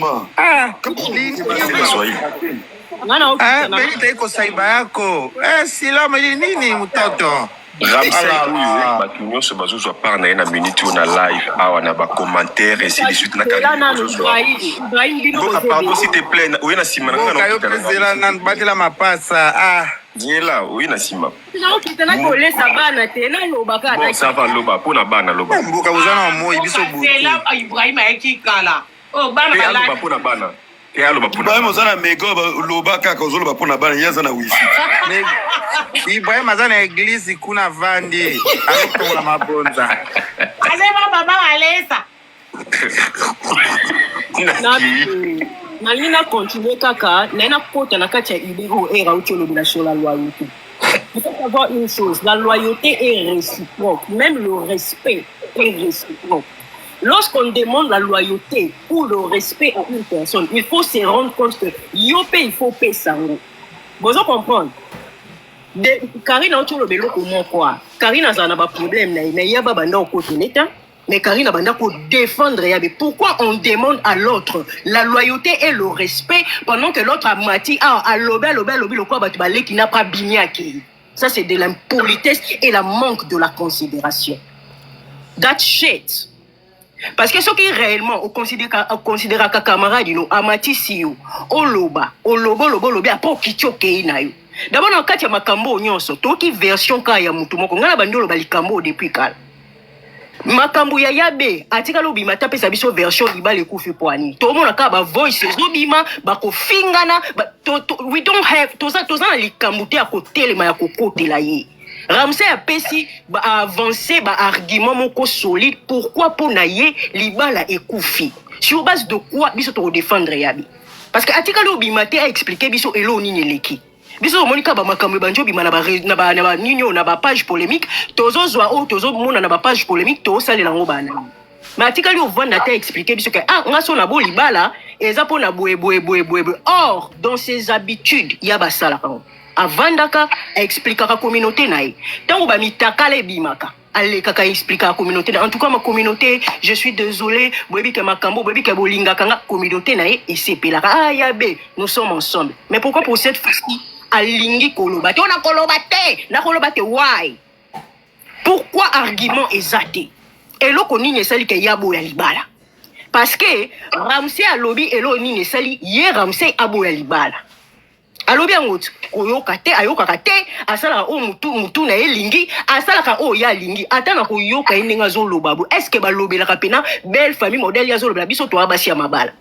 Benita iko saiba yako silama nini mtoto Ramsey bato nyonso bazozwa part na ye na minute oyo na live awa na commentaire ainsi de suite na pardon s'il te plaît oye na nsima nanga na batela mapasa diela oye na nsima Bon, ça va loba mpona bana loba mboka boza na moi biso Ibrahim ayeki kala oh bana pe aloba mpona bana pe aloba mpona Ibrahim oza na mego loba kaka ozoloba mpona bana ye aza na wifi Ibrahim aza na eglise kuna vandi azokongola mabonza aleba baba alesa nalingi na continue kaka naina kota na kati ya idée oyo erauti olobela sur la loyauté. Il faut savoir une chose, la loyauté est réciproque, même le respect est réciproque. Lorsqu'on demande la loyauté ou le respect à une personne, il faut se rendre compte que il faut payer ça. Vous comprenez? Karine a toujours le bélo comme moi quoi. Karine a un problème mais il y a pas banda au côté l'état. Mais Karine a banda pour défendre Yabe. Pourquoi on demande à l'autre la loyauté et le respect pendant que l'autre a mati à lobé le quoi batbalé qui n'a pas bigné à qui. Ça c'est de l'impolitesse et la manque de la considération. That shit. Parce que ce qui réellement on considère comme camarade nous amati siyo oloba après kitio keina yo. D'abord dans kati ya makambo nyonso toki version ka ya mutu moko ngana bandolo balikambo depuis kala. Makambo ya Yabe atika lobi matapesa biso version libale kufi poani. To mona ka ba voice zobima ba ko fingana we don't have toza na likambo te ya ko telema ya ko kotela ye. Ramsey a pesi ba avancer ba argument moko solide pourquoi pona ye libala ekufi. Sur base de quoi biso to défendre Yabe. Parce que atika lobi mate a expliquer biso elo nini leki. Biso monika ba makambo banjo bima na ba ninyo na ba page polémique tozo zwa o tozo mona na ba page polémique to salela ngo bana. Mais atika li ovanda ta expliquer biso que ngaso na bo libala eza pona boe. Or dans ses habitudes ya ba sala kan. Avandaka expliquer la communauté nae. Tango ba mitakale bimaka. Allez kaka expliquer la communauté. En tout cas ma communauté, je suis désolé, boebi ke makambo, boebi ke bolinga kanga communauté nae et c'est pelaka. Yabe, nous sommes ensemble. Mais pourquoi pour cette fois-ci alingi kolobate? On a kolobate, why? Pourquoi argument exaté? Et l'on connaît sali ke yabo ya libala. Parce que Ramsey a lobby et l'on ni sali ye Ramsey abo ya libala. Alobi angot koyoka te ayoka te asala o mutu na elingi asala ka o ya lingi atana koyoka inenga zo lobabu. Est-ce que ba lobela ka pena belle famille modèle ya zo lobela biso to abasi ya mabala.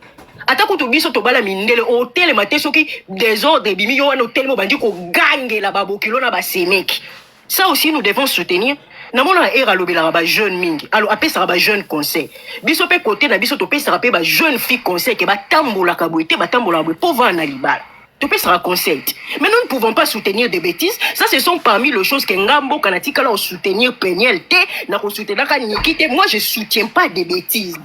Atako to biso to bala mindele hotel maté soki désordre bimi yo wana hotel mo bandi ko gange la babokilo na ba semeki. Ça aussi nous devons soutenir. Na mona era lobela ba jeune mingi. Alors apesa ba jeune conseil. Biso pe côté na biso to pesa pe ba jeune fille conseil ke ba tambola ka boité ba tambola bo pauvre na libala. Tu peux se raconter. Mais nous ne pouvons pas soutenir des bêtises. Ça, ce sont parmi les choses que Ngambo Kanatika là soutenir Peniel T, n'a soutenir Nikite. Moi, je soutiens pas des bêtises.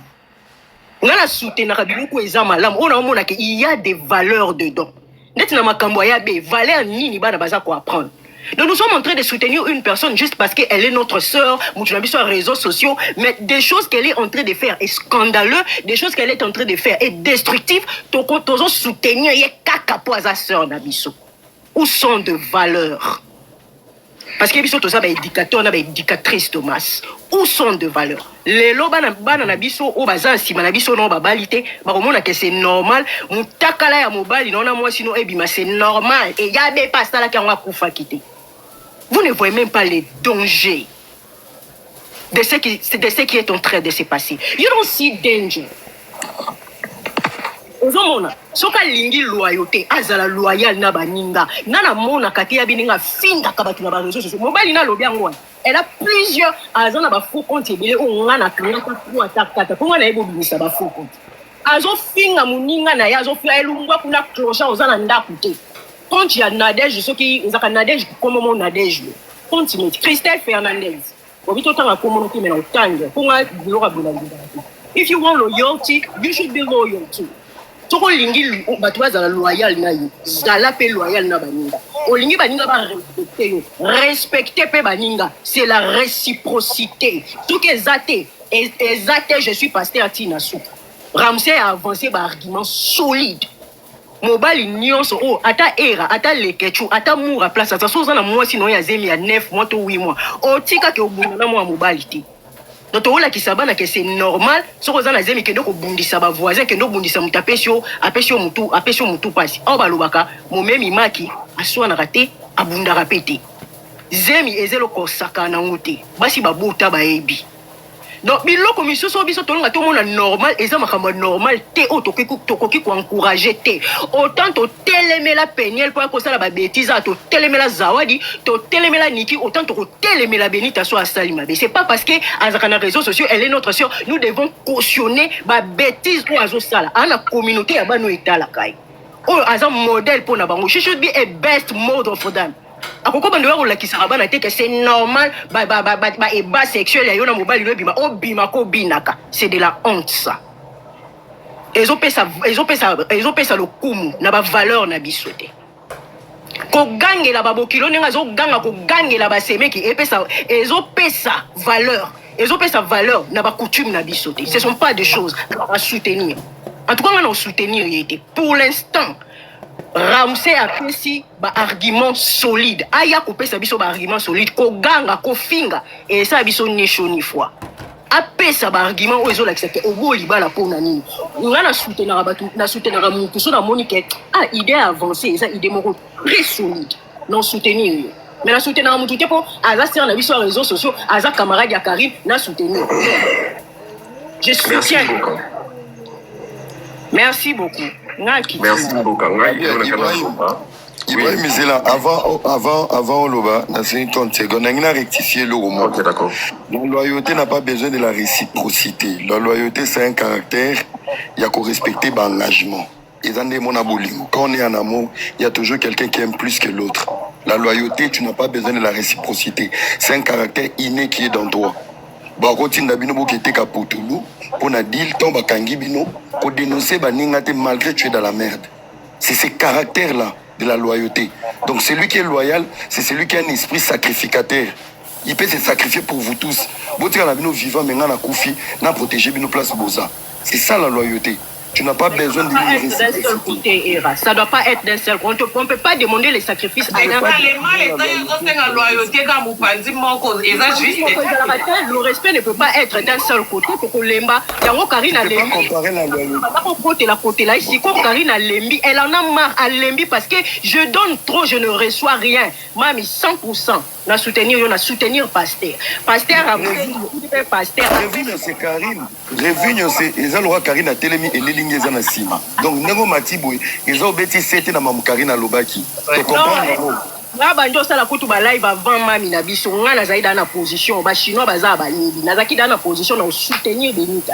On a soutenu Rabilouko et Zamalam. On a montré qu'il y a des valeurs dedans. Net na makamboya be valeur nini bana baza ko apprendre. Donc nous sommes en train de soutenir une personne juste parce qu'elle est notre sœur, sur les réseaux sociaux, mais des choses qu'elle est en train de faire est scandaleux, des choses qu'elle est en train de faire est destructive. Tozo soutenir ye kaka po sa sœur na biso. Où sont de valeurs? Parce que biso toza ba éducateur na ba éducatrice Thomas. Où sont de valeurs? Les lo bana na biso o baza sima na biso no ba balité, ba komona que c'est normal, mutakala ya mobali na moi sinon ebima c'est normal et yabe pas ça la ki ngwa kufa kité. Vous ne voyez même pas les dangers de ce qui est en train de se passer. You don't see danger. Ozomona, soka lingi loyauté, azala loyal na baninga. Nana mona kati ya bininga finga kabatu na ba réseaux sociaux. Mobali na lobi yango. Elle a plusieurs azana ba faux compte ebele o ngana kanga ko atakata. Ko ngana ebo bimisa ba faux compte. Azo finga muninga na ya azo fia elungwa kuna cloche ozana ndakute. Quand il y a Nadège, ceux qui ont Nadège, comment on Nadège, continue. Christelle Fernandez. If you want loyalty, you should be loyal too. Toko lingi batuaza loyal na yo. Zala pe loyal na baninga. Olingi baninga ba respecter pe baninga. C'est la réciprocité. Tout que zate, je suis pasteur Tina Sou. Ramsey a avancé par argument solide. mobali nyonso o ata era ata lekechu ata mura place ata soza na mwasi no ya zemi ya 9 mois to 8 mois otika ke obunga na mwa mobali te donc tola kisabana ke c'est normal soza na zemi kendo ko bundisa ba voisin kendo bundisa mutapesio apesio mutu pasi o balobaka momemi maki aswana rate abunda rapete zemi ezelo ko sakana ngote basi babuta baebi. Donc, biloko misusu biso tolonga to mona normal eza makamba normal te o tokoki ko encourager te autant to telemela peniel pour ko sala ba bêtise to telemela zawadi to telemela niki autant to telemela benita so asali mabe. C'est pas parce que azaka na réseaux sociaux elle est notre sœur nous devons cautionner ba bêtise ou azo sala ana communauté ya bano etala kai o aza modèle pour na bango she should be a best model for them. Akoko bando wa la kisaraba na te que c'est normal et bas sexuel ya yona mobali no bima o bima ko binaka c'est de la honte ça. Ezo pesa le kumu na ba valeur na bisote ko gangela babokilo nenga zo ganga ko gangela ba semeki ezo pesa valeur na ba coutume na bisote. Ce sont pas des choses à soutenir. En tout cas on a soutenir yete pour l'instant. Ramsey a pesi ba argument solide. Aya ko pesa biso ba argument solide ko ganga ko finga et ça biso ni chaud ni froid. A pesa ba argument o ezo l'accepter o bo libala pona nini. Ngana soutenir batu na soutenir mutu so na monique idée avancée ça idée moko très solide. Non soutenir. Mais la soutenir mutu te po aza sur na biso réseaux sociaux aza camarade ya Karim na soutenir. Je soutiens. Merci beaucoup. Merci beaucoup. Ibrahim Zela, avant Oloba, dans une seconde, on a rectifié le roman. Ok, d'accord. La loyauté n'a pas besoin de la réciprocité. La loyauté, c'est un caractère, il y a qu'à respecter l'engagement. Et dans des monabolingo, quand on est en amour, il y a toujours quelqu'un qui aime plus que l'autre. La loyauté, tu n'as pas besoin de la réciprocité. C'est un caractère inné qui est dans toi. Pour na deal tomba kangi bino pour dénoncer baningate malgré tu es dans la merde. C'est ce caractère là de la loyauté. Donc celui qui est loyal, c'est celui qui a un esprit sacrificateur. Il peut se sacrifier pour vous tous. Botika na bino vivant maintenant na koufi na protéger bino place boza. C'est ça la loyauté. Tu n'as pas besoin de ça doit pas être d'un seul côté. On ne peut pas demander les sacrifices à un. Le respect ne peut pas être d'un seul côté pour que l'emba. Elle en a marre à l'embi parce que je donne trop, je ne reçois rien. Mami, 100%. On a soutenir pasteur. Pasteur a pasteur. C'est Karine. C'est Karine a télémi et l'élingé na sima. Donc nengo matiboy, ils ont bêti c'était na mamu Karine à Lobaki. Tu comprends? Banjo sala kutu ba live avant mami na biso ngana zaida na position ba chinois baza ba yebi nazaki dans na position na soutenir Benita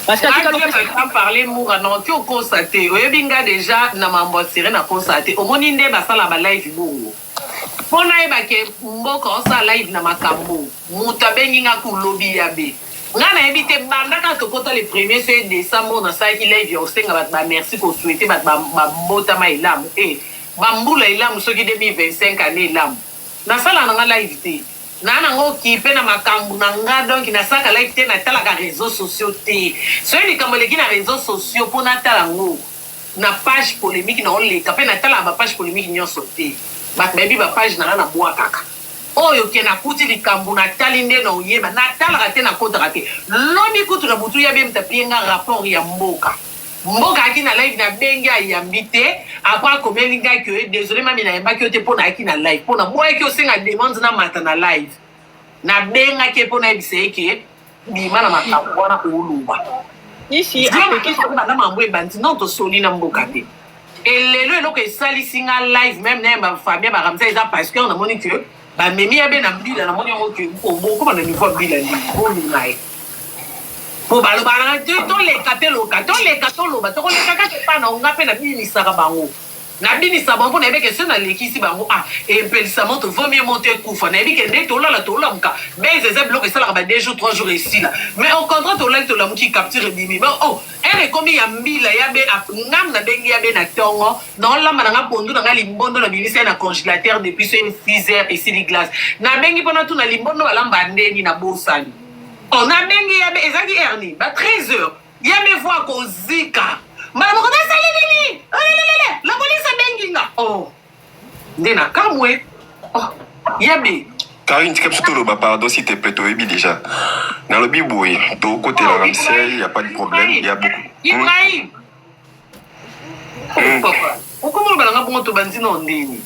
parce que quand parler moura non tu constaté oyebinga déjà na mambo seré na constaté omoni nde basala ba live bongo pona eba ke mboko osa live na makambo muta benginga ku lobby yabe ngana ebite bandaka tokota le premier c'est décembre na sa il live yo senga ba merci ko souhaiter ba mbota ma ilamu bambula ilamu soki 2025 année ilamu na sala na live te na ngo kipe na makambu na nga donc na saka live te na tala ka réseaux sociaux te so ni kamboleki na réseaux sociaux pour na tala ngo na page polémique na ole ka pe na tala ba page polémique nyonso te ba bebi ba page na boa kaka oyo ke na kuti likambu na talinde na oyeba na tala te na kota ke lobi kutu na butu ya be mtapienga rapport ya mboka mboka ki na live na benga ya mbite après combien nga que désolé mami na yamba ki te pona ki na live pona boy ki o senga demande na mata na live na benga ke pona bise ke bi mana makambo na uluba ici avec qui na mambo e bandi non to soli na mboka te et lelo que sali singa live même na ba famille ba ramsa eza parce que on a moni que ba memi ya be na mbila na moni ngo ke ko na niveau mbila ndi ko ni nai po balo bana to le katelo ba to le kaka te pa na nga pe na bini saka bango na bini sabango na beke sena lekisi bango et impelissement te vaut mieux monter kufa na beke nde to la muka mais ces blocs ça la ba 2 jours 3 jours ici là mais au contraire to la muki capture bimi mais elle comme ya mbila ya be ngam na bengi ya be na tongo non la mananga pondu na limbondo na bilisa na congélateur depuis 6 heures ici les glaces na bengi pona tu na limbondo balamba ndeni na bosani on a bengi ya be ezaki erni ba 13 heures ya me voix ko zika Madame Roda Salini. La police benginga. Oh. Ndena kamwe. Oh. Yabe. Karine, tu captes tout le pardon s'il te plaît, tu es déjà. Dans le bibouille, tu au côté de la Ramsey, il n'y a pas de problème, il y a beaucoup. Ibrahim. Papa. Pourquoi on va pas te bandir non ndeni?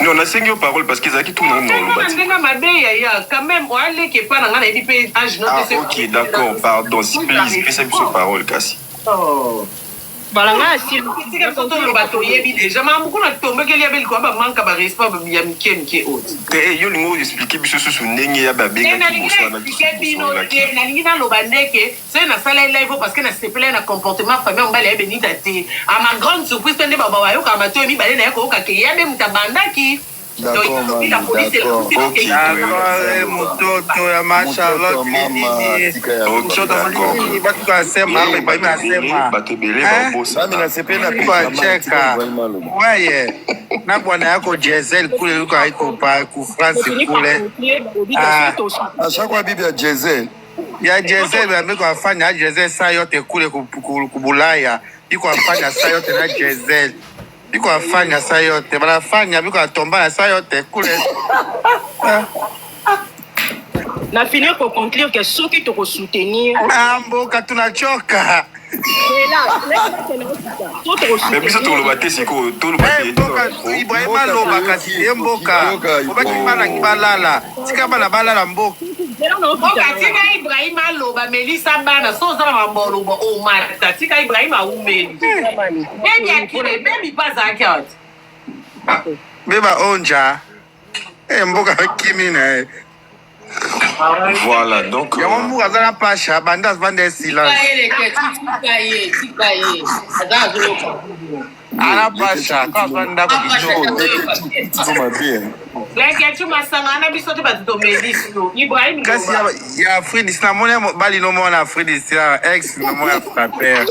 Non, on a 5 paroles parce qu'ils ont tout le monde. Quand même, on a les qui pas dans les pays. Ah, ok, d'accord, pardon. Si please, fais ça sur parole, Cassie. Oh. Balanga si tika toto lo bato yebi déjà ma beaucoup na tombe ke liabel ko ba manka ba respect ba ya mike autre eh yo lingo expliquer biso sur ndenge ya ba benga na lingi na lo bandeke c'est na sala live parce que na se plaît na comportement famille on ba le benita te à ma grande surprise tende baba wa yo ka mato mi bale na ko ka ke ya be mutabandaki. D'accord, mototo ya Charlotte weye na bwana yako Giselle kule yuko haiko pa ku France kule ashakwa bibi ya Giselle ameko afanya Giselle saa yote kule kubulaya iko afanya saa yote na Giselle biko afanya saa yote banafanya biko atombana saa yote kule na finir pour conclure que ceux qui te soutenir mboka tunachoka mais biso tolobate siko tolobate Ibrahim aloba kasi mboka obaki bana kibalala tika bana balala mboka tika Ibrahim aloba Melissa bana so za mambolo o mata tika Ibrahim aumeli bebi akile bebi pazaka beba onja mboka kimina voilà donc yamu azana pasha bandas bande silence ana pasha kwa banda Ibrahim kasi ya Fredis na mona bali no mona Fredis ya ex no mona frapper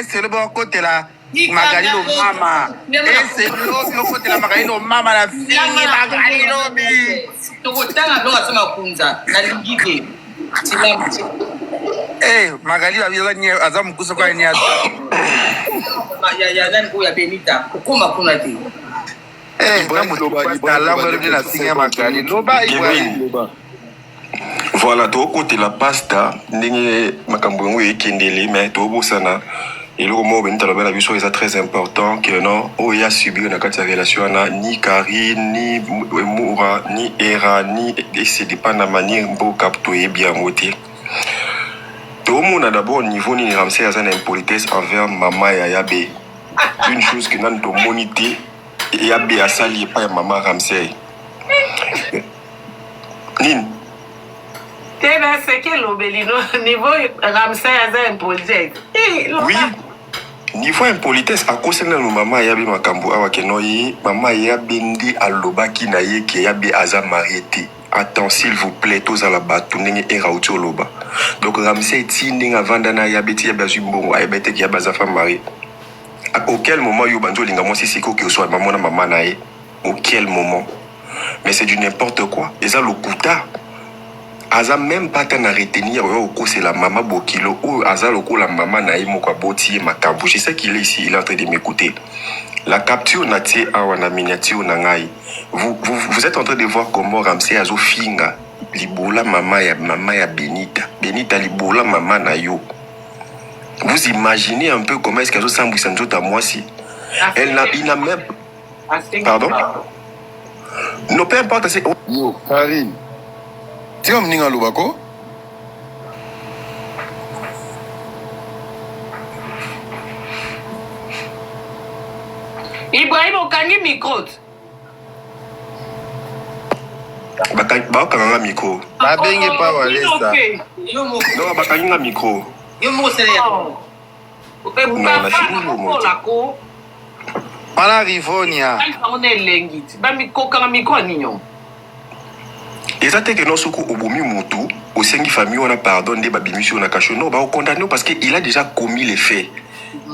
c'est le bon côté là Magalino mama c'est le côté là Magalino mama la fille Magalino bi tokotanga ndo asema kunza na lingike Magalino avila nye azamu kuso kwa nye ya nani ko ya Benita kokoma kuna te voilà to côté la pasta ndenge makambo ngo ekendele mais to bosana et le moment Benita la belle vision est très important que non o ya subi na kati ya relation na ni Karine ni Moura ni Era ni c'est pas na manière mboka to e bien moté to mona d'abord niveau ni Ramsey a une impolitesse envers maman ya Yabe une chose que nan to monité Yabe a sali pas maman Ramsey Nin c'est que l'obélino niveau Ramsey a un projet oui niveau impolitesse à cause de maman Yabe makambo awa kenoyi maman Yabe ndi alobaki na ye ke Yabe aza marié. Attends s'il vous plaît tous à la bateau n'engé era loba donc Ramsey ti n'enga vandana Yabe ti Yabe azumbongo ayebete ki Yabe aza femme mariée. Auquel moment yo banzo linga moi c'est ko que soit maman na maman nae auquel moment mais c'est du n'importe quoi et ça le kuta aza même pas tant à retenir au c'est la maman bokilo ou aza le ko la maman nae moko boti makambo je sais qu'il est ici il est en train de m'écouter la capture na tie awa na miniature na ngai vous êtes en train de voir comment Ramsey azo finga libola maman ya Benita libola maman na yo. Vous imaginez un peu comment est-ce qu'elle se sent à moi si il n'a même pardon non peu importe c'est yo Karine tu as mninga lobako Ibrahim okangi micro bakanga micro babenge pa walesa non bakanga micro yo mo sele Pana Rivonia. Exactement que non soko obomi mutu au sein de famille on a pardonné babimisu on a caché non bah condamné parce que il a déjà commis les faits.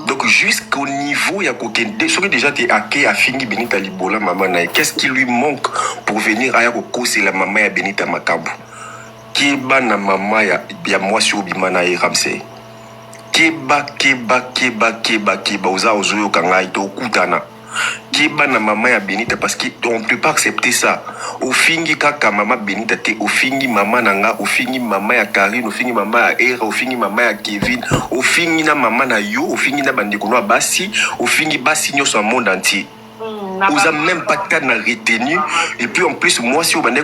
Donc jusqu'au niveau ya kokende ce que déjà t'es hacké a fini Benita libola maman na qu'est-ce qui lui manque pour venir à Yako c'est la maman ya Benita Makambu. keba na mama ya mwasi obima na ye Ramsey. Keba oza ozoyoka ngai to okutana. Keba na mama ya Benita parce que on peut pas accepter ça. Ofingi kaka mama Benita te, ofingi mama nanga, ofingi mama ya Karine, ofingi mama ya Era, ofingi mama ya Kevin, ofingi na mama na yo, ofingi na bandeko no basi, ofingi basi nyoso monde entier. Vous avez même pas de cas de retenu. Et puis en plus, moi, si vous avez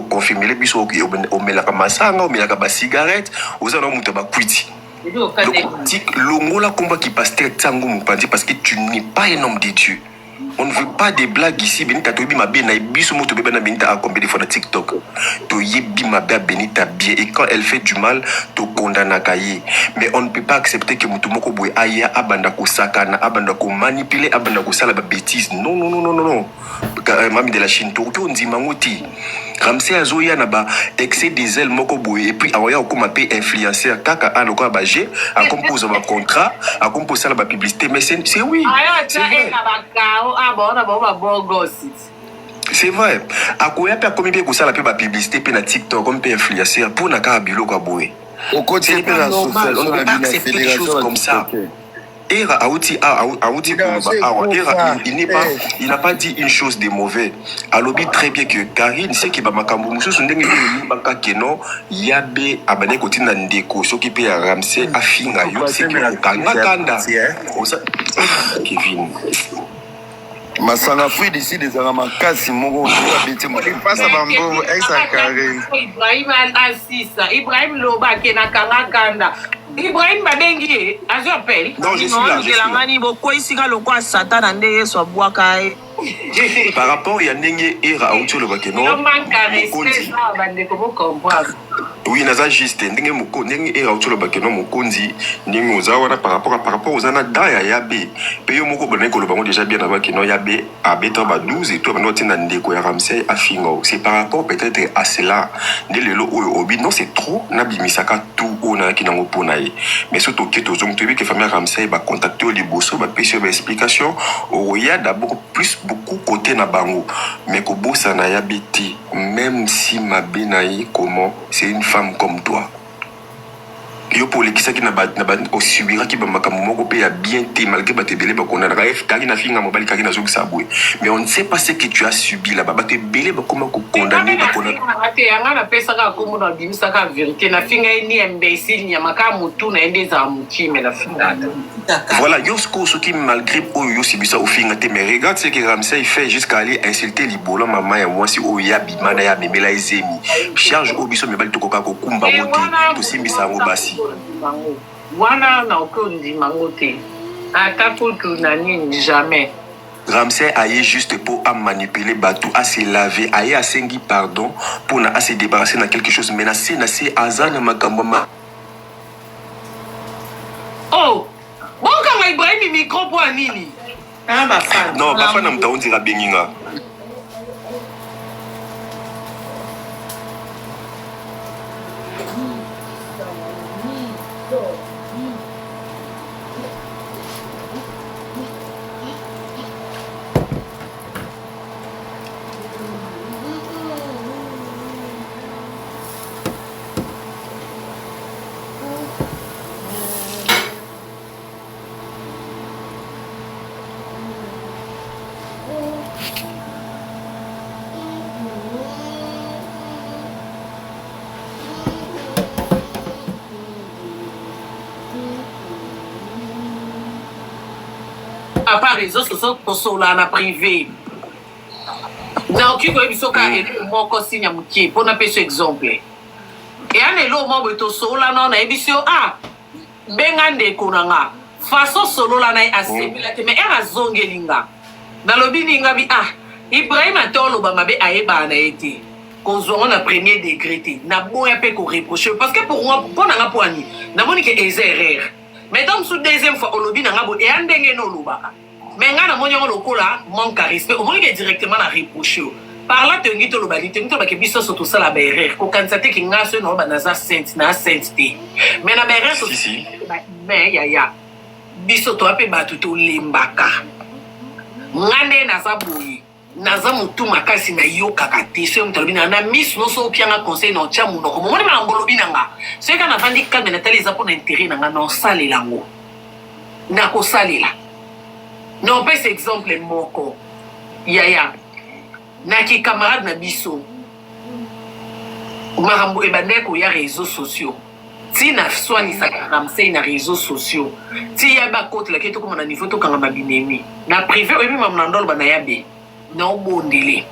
confirmé les biso, on met la massanga, on met la cigarette, vous avez un quitty. Le combat qui passe très parce que tu n'es pas un homme de Dieu. On ne veut pas des blagues ici. Benita toyebi ma bien na biso moto beba na Benita a combien de fois na TikTok. Toyebi ma bien Benita bien et quand elle fait du mal, to condamna kaye. Mais on ne peut pas accepter que mutu moko boy aya abanda ko sakana, abanda ko manipuler, abanda ko sala ba bêtise. Non. Mami de la Chine to ko ndima ngoti. Ramsey azoya na ba excès des ailes moko boy et puis awoya ko mape influenceur kaka an ko ba G a composer ba contrat, a composer la ba publicité mais c'est oui. C'est vrai. À quoi il y a combien de ça la publicité pour la TikTok comme influenceur pour na kabilo kwa boy. Au côté de la sociale, on peut accepter des choses comme ça. Era il n'a pas dit une chose de mauvais. Alobi très bien que Karine c'est que ba makambo mususu ndenge ni baka keno yabe abane koti na ndeko soki pe ya Ramsey afinga yo c'est que kanda Kevin Masanga fui d'ici des aramakasi moko habité mo passe à Bambo ex Karine Ibrahim Assisa Ibrahim Loba kena kanga kanda Ibrahim Badengi azo appelle non je suis là par rapport il y a ndenge era auto le bakeno oui naza juste ndenge moko ndenge era auto le bakeno mokonzi ndenge ozawana par rapport aux ana daya yabe pe yo moko bonne ko le bango déjà bien avant bakeno yabe abeta ba 12 et toi bano tina ndeko ya Ramsey afingo c'est par rapport peut-être à cela ndelelo oyo obi non c'est trop na bimisaka tout ona kinango pona ye mais surtout que tozong tu que famille Ramsey ba contacter les bosso ba pêcher ba explication o ya d'abord plus beaucoup côté na bango mais ko bossa na yabiti même si ma benaï comment c'est une femme comme toi yo pour les qui na ba o subira ki ba makambo moko pe ya bien té malgré ba te belé ba kona na f kali na finga mobali kali na zoki saboué mais on ne sait pas ce que tu as subi là-bas ba te belé ba comment ko condamner ba kona ate yanga na pesa ka komo na bimisa ka vérité na finga ni imbécile nya maka mutu na ende za mutime la finga voilà yo ce qui malgré yo sibisa au finga te mais regarde ce que Ramsey fait jusqu'à aller insulter libolo maman ya moi si o ya bimana ya memela ezemi charge obiso mebali to koka ko kumba moti to simbisa ngo basi wana na okondi mangote atakutu na nini jamais Ramsey aille juste pour manipuler Batou, à se laver, aille à sengi pardon pour à se débarrasser de quelque chose menacé na se azana makambama. Oh bon quand Ibrahim micro pour nini ah ba fan non ba fan on dira benginga. à part réseaux sociaux pour cela na privé donc il faut biso ka et moi ko signe mukie pour na pese exemple et anelo mo beto sola non na ebisio benga ndeko nanga façon solo la na asemila te mais era zongelinga na lobininga bi Ibrahim atolo ba mabe aeba na été qu'on a premier degré na boya pe ko reprocher parce que pour moi pour na poani na moni que erreur mais donc sous deuxième fois olobi na ngabo et andenge no lobaka mais ngana monyo lokola manque à respect au moins directement na reprocher par là tengi to lobali tengi to ba ke biso surtout ça la erreur ko kansate ki ngaso no ba na za sainte na sainteté mais na erreur so mais ya biso to ape ba tuto lembaka ngane na za boyi naza mutu makasi na yo kakate so mutalobi na miss no so pianga conseil no tia munoko momoni na ngolobi nanga so ka na vandi kalme na tali za pour intérêt nanga no salela ngo na ko salela no pese exemple moko yaya na ki camarade na biso marambo ebandeko ya réseaux sociaux ti na swani sa Ramsey na réseaux sociaux ti ya ba kote la keto comme na niveau to kanga mabinemi na privé oyebi mamna ndolo bana yabe na obondele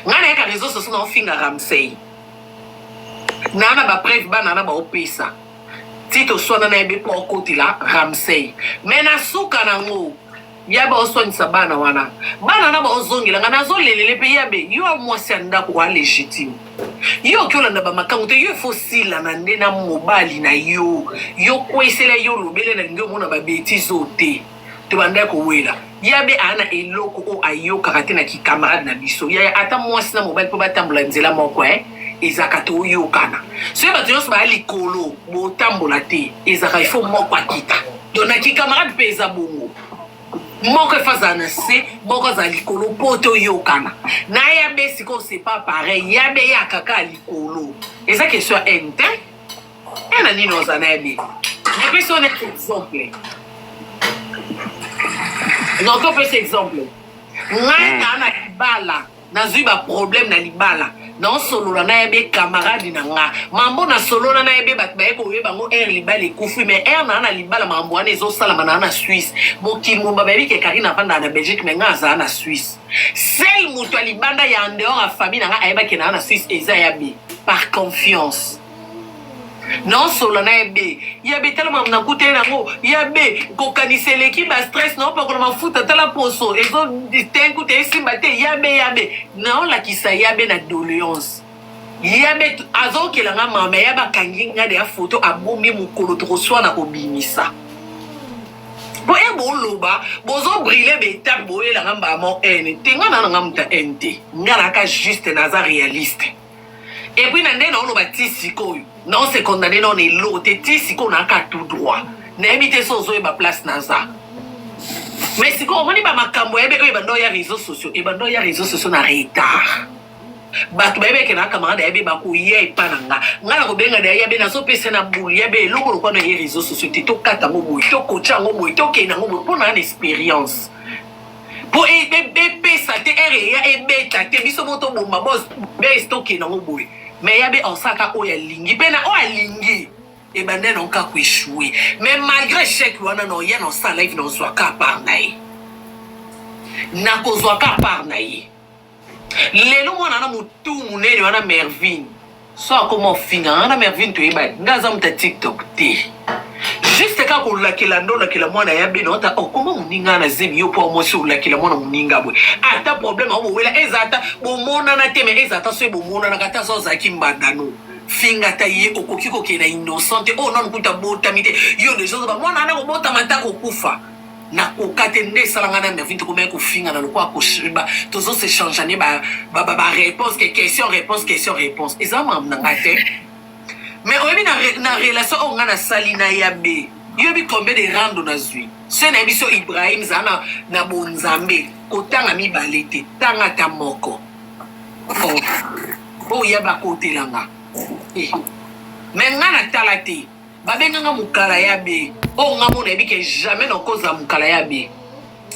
ngana ya réseaux sociaux na ofinga Ramsey na ba preuve bana na ba opesa ti to swana na yabe po kote la Ramsey mais na suka na ngo yaba oswani sa bana wana bana na ba ozongela ngana zolelele pe yabe yo amwasi andako wa légitime yo kyolanda ba makangu te yo fosila na ndena mobali na yo kwesela yo lobele na lingo mona ba betizo te to banda ko wela yabe ana eloko o ayoka kate na ki camarade na biso ya ata mwasi na mobali po batambola nzela moko ezaka to yo kana so ba tios ba likolo bo tambola te ezaka ifo moko akita dona ki camarade peza bongo moko fazana se moko za likolo poto yokana na yabe siko c'est pas pareil yabe ya kaka likolo eza question ente ena nino za na yabe ne peut sonner exemple non ko peut exemple ngana na libala na zuba problème na libala non solo na yabe camarade na nga mambo na solo na yabe bat ba ko yeba ngo libala ekufi mais na libala mambo ane zo sala na Suisse boki mumba baby ke Karina panda na Belgique mais nga za na Suisse sel muto libanda ya ndeo a famille na nga ayeba ke na Suisse eza yabe par confiance non solo na yabe tellement na koute na ngo yabe ko kanisele ki ba stress non pas ko ma futa tala poso ezo tenku te simbate yabe non la kisa yabe na doléance yabe azo ke la mama yaba kanginga de photo abombi mukolo to so na obimisa bo loba bozo briller be tap boye la ngamba mo tenga na ngamta ente ngala ka juste naza réaliste et puis nande na oloba tisiko non c'est condamné non est l'autre tisiko na ka tout droit na emite sozo e ba place naza mais siko moni ba makambo ebe e bando ya réseaux sociaux e bando ya réseaux sociaux na retard batu bebe ke na camarade ebe ba ko ye pananga ngala ko benga de yabe na so pese na buli yabe loko ko na réseaux sociaux to kata mo boy to kocha mo boy to ke na mo pour na expérience pour ebe sa te ya ebe ta te biso moto bomba boss be stocké na mo boy mais yabe osaka o ya lingi pena o alingi e bande non ka ko échouer mais malgré chèque wana no ya no sa live no so ka par nae na ko zo ka par nae lelo mwana na mutu munene wana Mervin so comment finga na Mervin to eba ngaza mta TikTok te juste ka ko lakela ndo lakela mwana yabe no ta comment muninga na zemi yo po mo so lakela mwana muninga bwe ata problème o wela ezata bo mona na teme ezata so bo mona na kata so zaki mbandano finga ta ye okoki ko ke na innocente o non kuta bota mite yo les autres ba mwana na ko bota mata ko kufa na kokate nde salanga na Mervin to komeka ko finga na lokwa ko shiba tozo se changer ba réponse question réponse ezama na ngate mais oyebi na relation o ngana salina yabe yobi combien de rando na zui se na biso Ibrahim zana na bonzambe kotanga mibalete tanga ta moko bo yaba kotelanga mais ngana talate babenga mukala yabe o ngamo na bike jamais no koza mukala yabe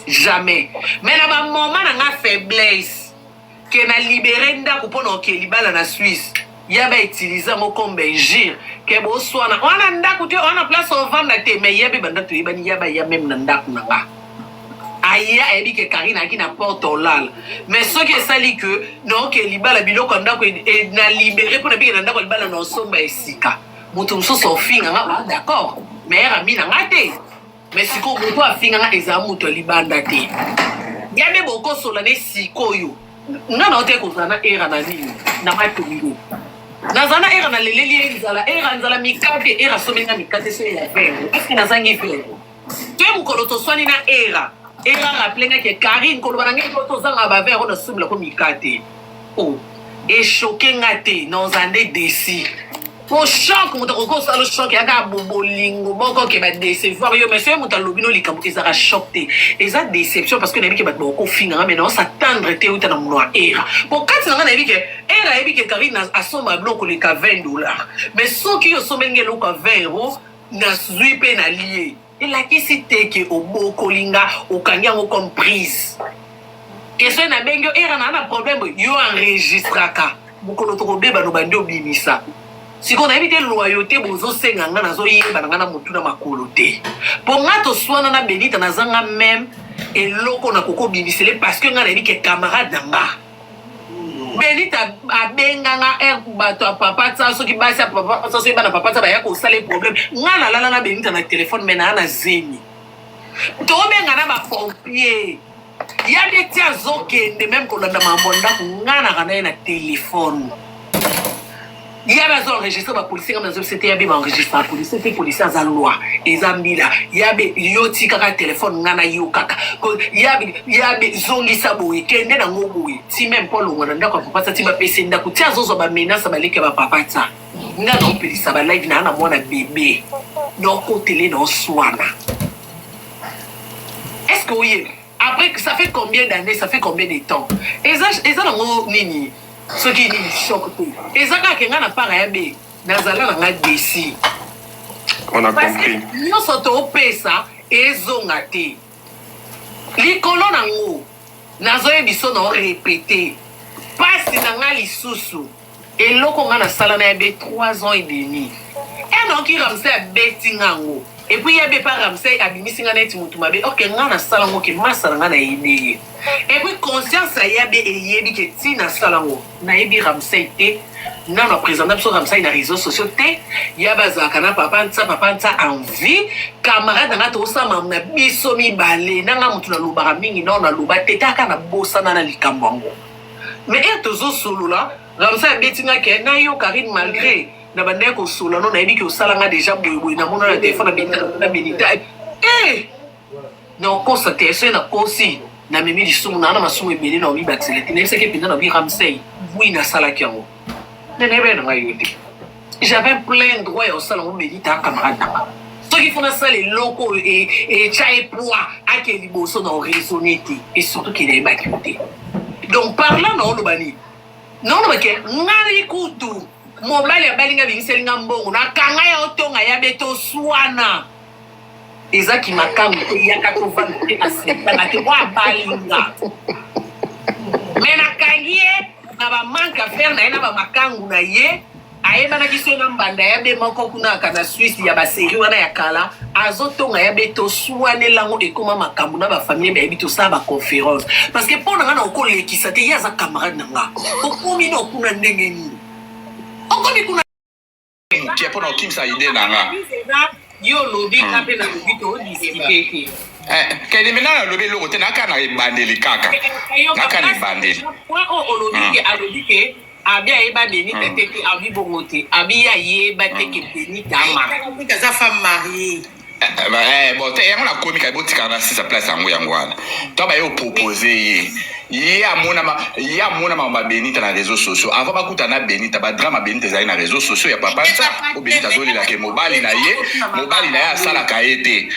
jamais mais na ba moment na nga faiblesse que na libérer ndako pona ke libala na Suisse yaba utiliser mo comme Belgique que bo swana wana ndako te wana place au vendre te mais yabe banda to yeba ni yaba ya même na ndako na nga aya ebi ke Karina ki na porte olal mais ce qui est sali que non ke libala biloko ndako e na libérer pona bike na ndako libala no somba esika moto msoso finga nga d'accord mais ami na ngate mais siko moto afinga nga eza moto libanda te yabe boko sola ne sikoyo nga na ote kozana era na nini na matomiro nazana era na leleli nzala mikate era somenga mikate so ya vero est-ce que nazangi vero te mukolo to swani na era rappelenga ke Karine kolo banange to zanga ba vero na sumla ko mikate oh et choqué ngate non zande desi Pour choc, mon toko ça le choc ya ka bolingo boko ke ba décevoir yo mais c'est mon talobino li kambo ki za choqué et ça déception parce que na bi ke ba boko finga mais non s'attendre te uta na mwa era pour quand na bi ke era bi ke Karine a soma bloko le ka $20 mais ceux qui yo somenge lo ka €20 na swipe na lié et la qui c'était que au boko linga au kanya ngo comme prise et ça na bengo era na problème yo enregistraka boko to ko beba no bando binisa. Si on a évité loyauté, bozo senganga na zo yeba na mutu na makolo te. Pour nga to swana na Benita na zanga même et loko na koko bimisele parce que nga na ke camarade nanga. Benita abenga nga bato papa tsa so ki basi papa so ba na papa tsa ba ya ko sale problème. Nga na lala na Benita na téléphone mais na zeni. To benga na ba pompier. Ya de tia zo kende même ko na mambonda nga na kana na téléphone. Il y a besoin d'enregistrer la police comme dans c'était bien enregistrer la police c'était police à loi et zambila il y a yoti kaka téléphone ngana yo kaka il y a zongi saboui kende na ngoboui si même pas le ngana ndako papa ça ti ba pese ndako ti azozo ba menace ba leke ba papa ça ngana on peut ça ba live na na mwana bébé donc côté dans swana est-ce que oui après ça fait combien d'années ça fait combien de temps et ça dans nini ce qui est choqué. Et ça, quand on a parlé, on a décidé. On a compris. Nous sommes au PESA et zonate. Les colons en haut, nous avons répété. Pas si nous avons les sous-sous. Et là, on a salé 3 ans et demi. Et donc, il a fait un haut. Et puis, il y a pas Ramsey à Bimissinga net Moutumabe. Ok, on a salango qui m'a salanga na idée. Et puis, conscience à yabe et yebi qui tina salango. Na yebi Ramsey te. Non, on présente sur Ramsey dans les réseaux sociaux te. Yaba zakana papa nta en vie. Camarade na to sa mamna bisomi balé. Nanga mutu na lubara mingi na na luba te taka na bossa na likambango. Mais et tozo solo là, Ramsey betinga ke na yo Karine malgré na bande ko solo no na yebi ki osalanga déjà boy na mona na téléphone na Benita na constate ça na kosi na mimi lisumu na masumu ebele na obi batselete na seke pinda na bi Ramsey oui na sala kiango na nebe na ngayote j'avais plein de droits au salon Benita camarade na ceux qui font ça les locaux et chai poa à quel liboso na raisonnete et surtout qu'il est bacuté donc parlant non le bani non le ke ngari kutu mobali ya balinga bingiselinga mbongo na kanga ya otonga ya beto swana ezaki makambo ya katovanda te asepa na te wa balinga mena kangie na ba manka faire na ena ba makangu na ye ayeba na kiso na mbanda ya be moko kuna kana Suisse ya ba série wana ya kala azotonga ya beto swana lango ekoma makambo na ba famille ba ebito sa ba conférence parce que pona ngana okolekisa te ya za camarade nanga okomi no kuna ndenge ni qui est pour nous qui ça idée nanga yo lobby tapé na lobby to discuter kedi mina lobby lo te na kana ibandeli kaka kaka ni bandeli point o lobby ke a lobby ke abia eba Beni tete abi bongote abi ya yeba teke Beni dama Kaza femme mariée. Bon, tu es un comique à boutique à sa place en Ouyanguana. Tu as proposé. Il y a mon amant Benita dans les réseaux sociaux. Avant pas qu'on a Benita, pas drame Benita dans les réseaux sociaux. Il y a pas ça. Au Benita Zoli là que mobile na ça la kaete.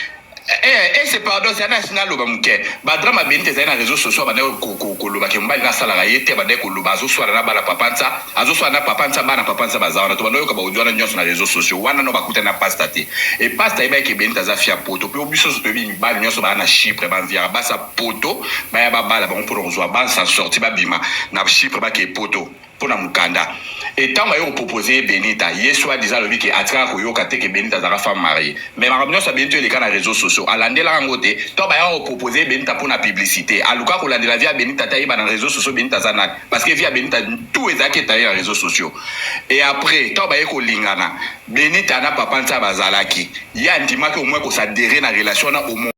C'est pardon, c'est national au Bamuke. Ba drama Benita dans les réseaux sociaux. Ba ne ko lo ba ke mobile na sala kaete. Ba ne ko lo ba zo swala na ba la papanza. Azo swala na papanza ba na papanza ba za. Na to ba no ko ba odwana nyonso na réseaux sociaux. Wana no ba kuta na pasta te. Et pasta iba ke Benita za fia poto. Puis obiso so bi ba nyonso ba na Chypre ba via ba sa poto. Ba ya ba la ba on pour on ba sans sortir ba bima na Chypre ba ke poto. Pona mukanda. Et tant que vous proposez Benita, hier soir disant le qui attrape Koyoka que Benita sera femme mariée. Mais ma ramener ça bientôt les canaux réseaux sociaux. À l'andela en côté, tant que vous proposez Benita pour la publicité. À Luka qu'on l'a de la via Benita taille dans les réseaux sociaux Benita Zanat. Parce que via Benita tout est acquis taille dans les réseaux sociaux. Et après, tant que vous lingana, Benita n'a pas pensé à Bazalaki. Il y a un petit peu au moins qu'on s'adhère dans la relation au moins.